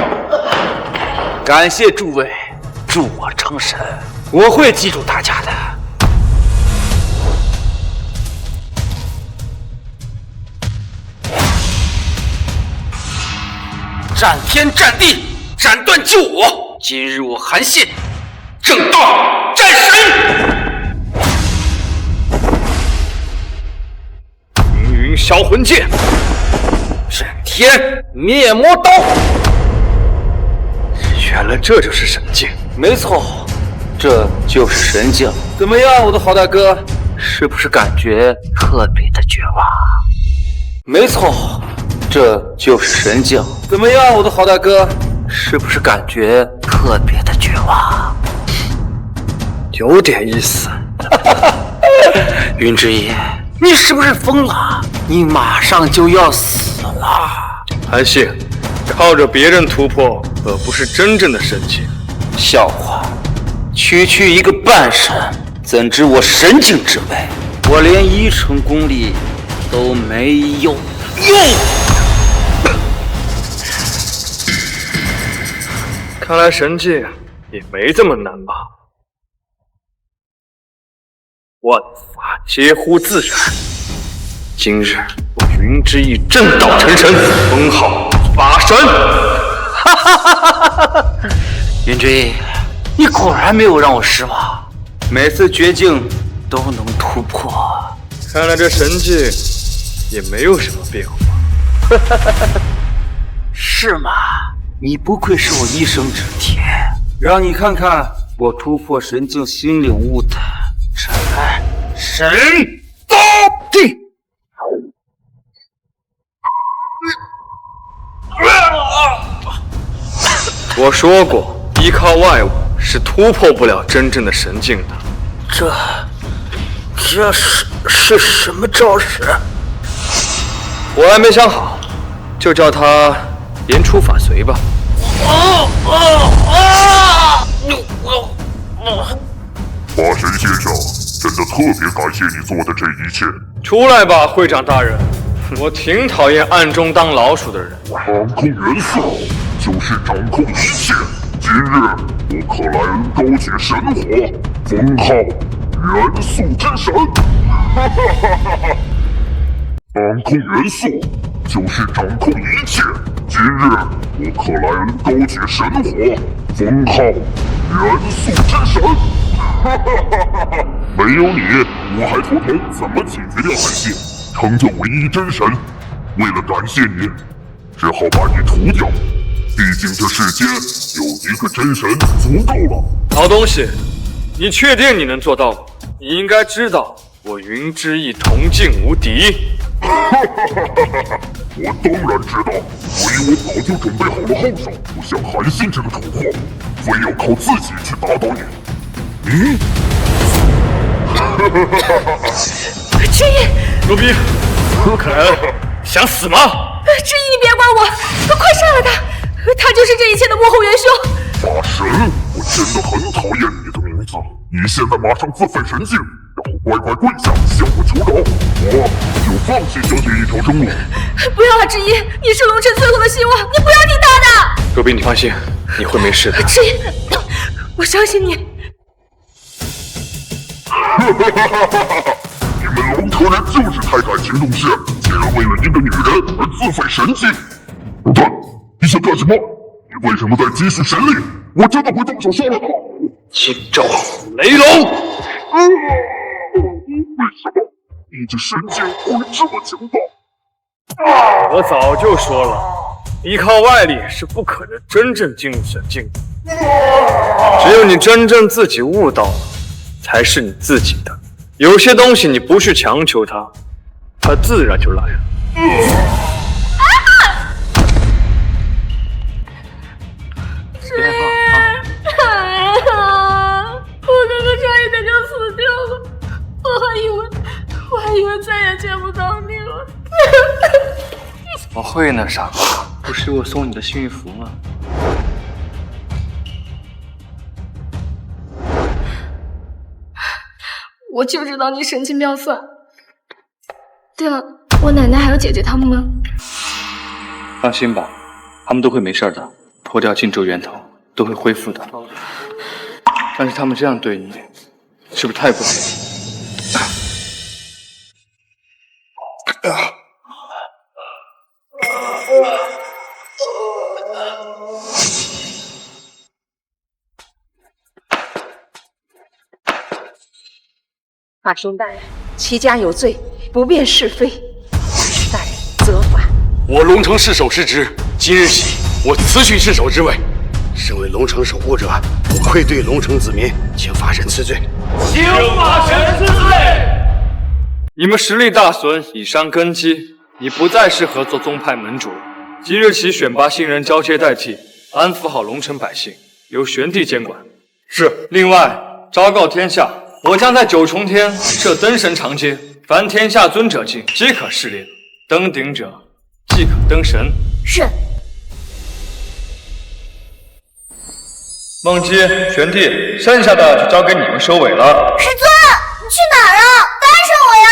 感谢诸位助我成神，我会记住大家的。战天战地，斩断救我！今日我韩信正道战神。云云销魂剑，震天灭魔刀。原来这就是神境。没错，这就是神境。怎么样，我的好大哥，是不是感觉特别的绝望？没错，这就是神境。怎么样，我的好大哥，是不是感觉特别的绝望？有点意思。云之翼，你是不是疯了？你马上就要死了。韩信，靠着别人突破，而不是真正的神境。笑话，区区一个半神，怎知我神境之位？我连1成功力都没有。看来神境也没这么难吧？万法皆乎自然。今日我云之翼正道成神，封号法神。哈哈哈哈哈！云之翼，你果然没有让我失望，每次绝境都能突破。看来这神境也没有什么变化。是吗？你不愧是我一生之铁，让你看看我突破神境新领悟的斩神刀地。我说过，依靠外物是突破不了真正的神境的。这是什么招式？我还没想好，就叫他言出法随吧。法神先生，真的特别感谢你做的这一切。出来吧，会长大人，我挺讨厌暗中当老鼠的人。掌控元素就是掌控一切。今日我克莱恩高举神火，封号元素之神。掌控元素就是掌控一切。今日我克莱恩高举神火，封号元素之神。没有你，五海图腾怎么解决掉韩信，成就唯一真神？为了感谢你，只好把你除掉。毕竟这世间有一个真神足够了。好东西，你确定你能做到吗？你应该知道，我云之翼铜镜无敌。我当然知道，所以我早就准备好了后手，不像韩信这个蠢货，非要靠自己去打倒你。之翼，罗宾，克莱恩，想死吗？之翼，你别管我，快杀了他！他就是这一切的幕后元凶。法神，我真的很讨厌你的名字。你现在马上自废神境，然后乖乖跪下向我求饶，我就放弃小姐一条生路。不要啊，之翼，你是龙尘最后的希望，你不要听他的。罗宾，你放心，你会没事的。之翼，我相信你。你们龙特人就是太感情动事，竟然为了一个女人而自废神境。老大，你想干什么？你为什么在积蓄神力？我真的会动手杀了他！金兆雷龙，为什么你的神境会这么强大？我早就说了，依靠外力是不可能真正进入神境的。只有你真正自己悟到了，才是你自己的。有些东西你不去强求它，它自然就来了。之翼，我哥哥差一点就死掉了，我还以为再也见不到你了。怎么会呢，傻瓜？不是我送你的幸运符吗？我就知道你神机妙算。对了，我奶奶还有姐姐他们呢？放心吧，他们都会没事的，破掉禁咒源头都会恢复的。但是他们这样对你，是不是太不配？马兄大人，齐家有罪，不辨是非，请大人责罚。我龙城世守失职，今日起我辞去世守之位。身为龙城守护者，我愧对龙城子民，请法审赐罪。请法审赐罪。你们实力大损，已伤根基，你不再适合做宗派门主。即日起选拔新人交接代替，安抚好龙城百姓，由玄帝监管。是。另外，昭告天下，我将在九重天设灯神长阶，凡天下尊者境，皆可试炼。登顶者，即可登神。是。梦姬、玄帝，剩下的就交给你们收尾了。师尊，你去哪儿啊？带上我呀！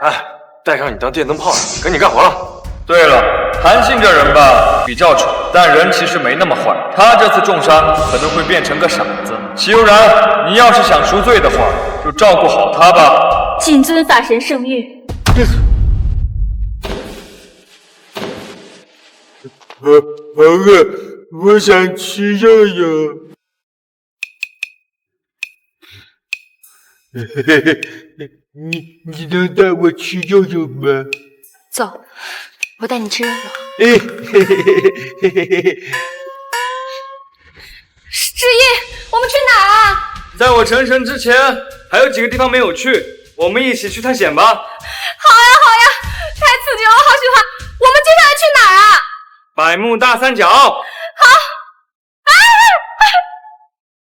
哎，带上你当电灯泡，赶紧干活了。对了，韩信这人吧，比较蠢，但人其实没那么坏。他这次重伤，可能会变成个傻子。齐悠然，你要是想赎罪的话，就照顾好他吧。谨遵法神圣谕。皇上，我想吃肉肉。你能带我吃肉肉吗？走，我带你吃肉肉。志毅，我们去哪啊？在我成神之前，还有几个地方没有去，我们一起去探险吧。好呀，太刺激了，我好喜欢。我们接下来去哪儿啊？百慕大三角。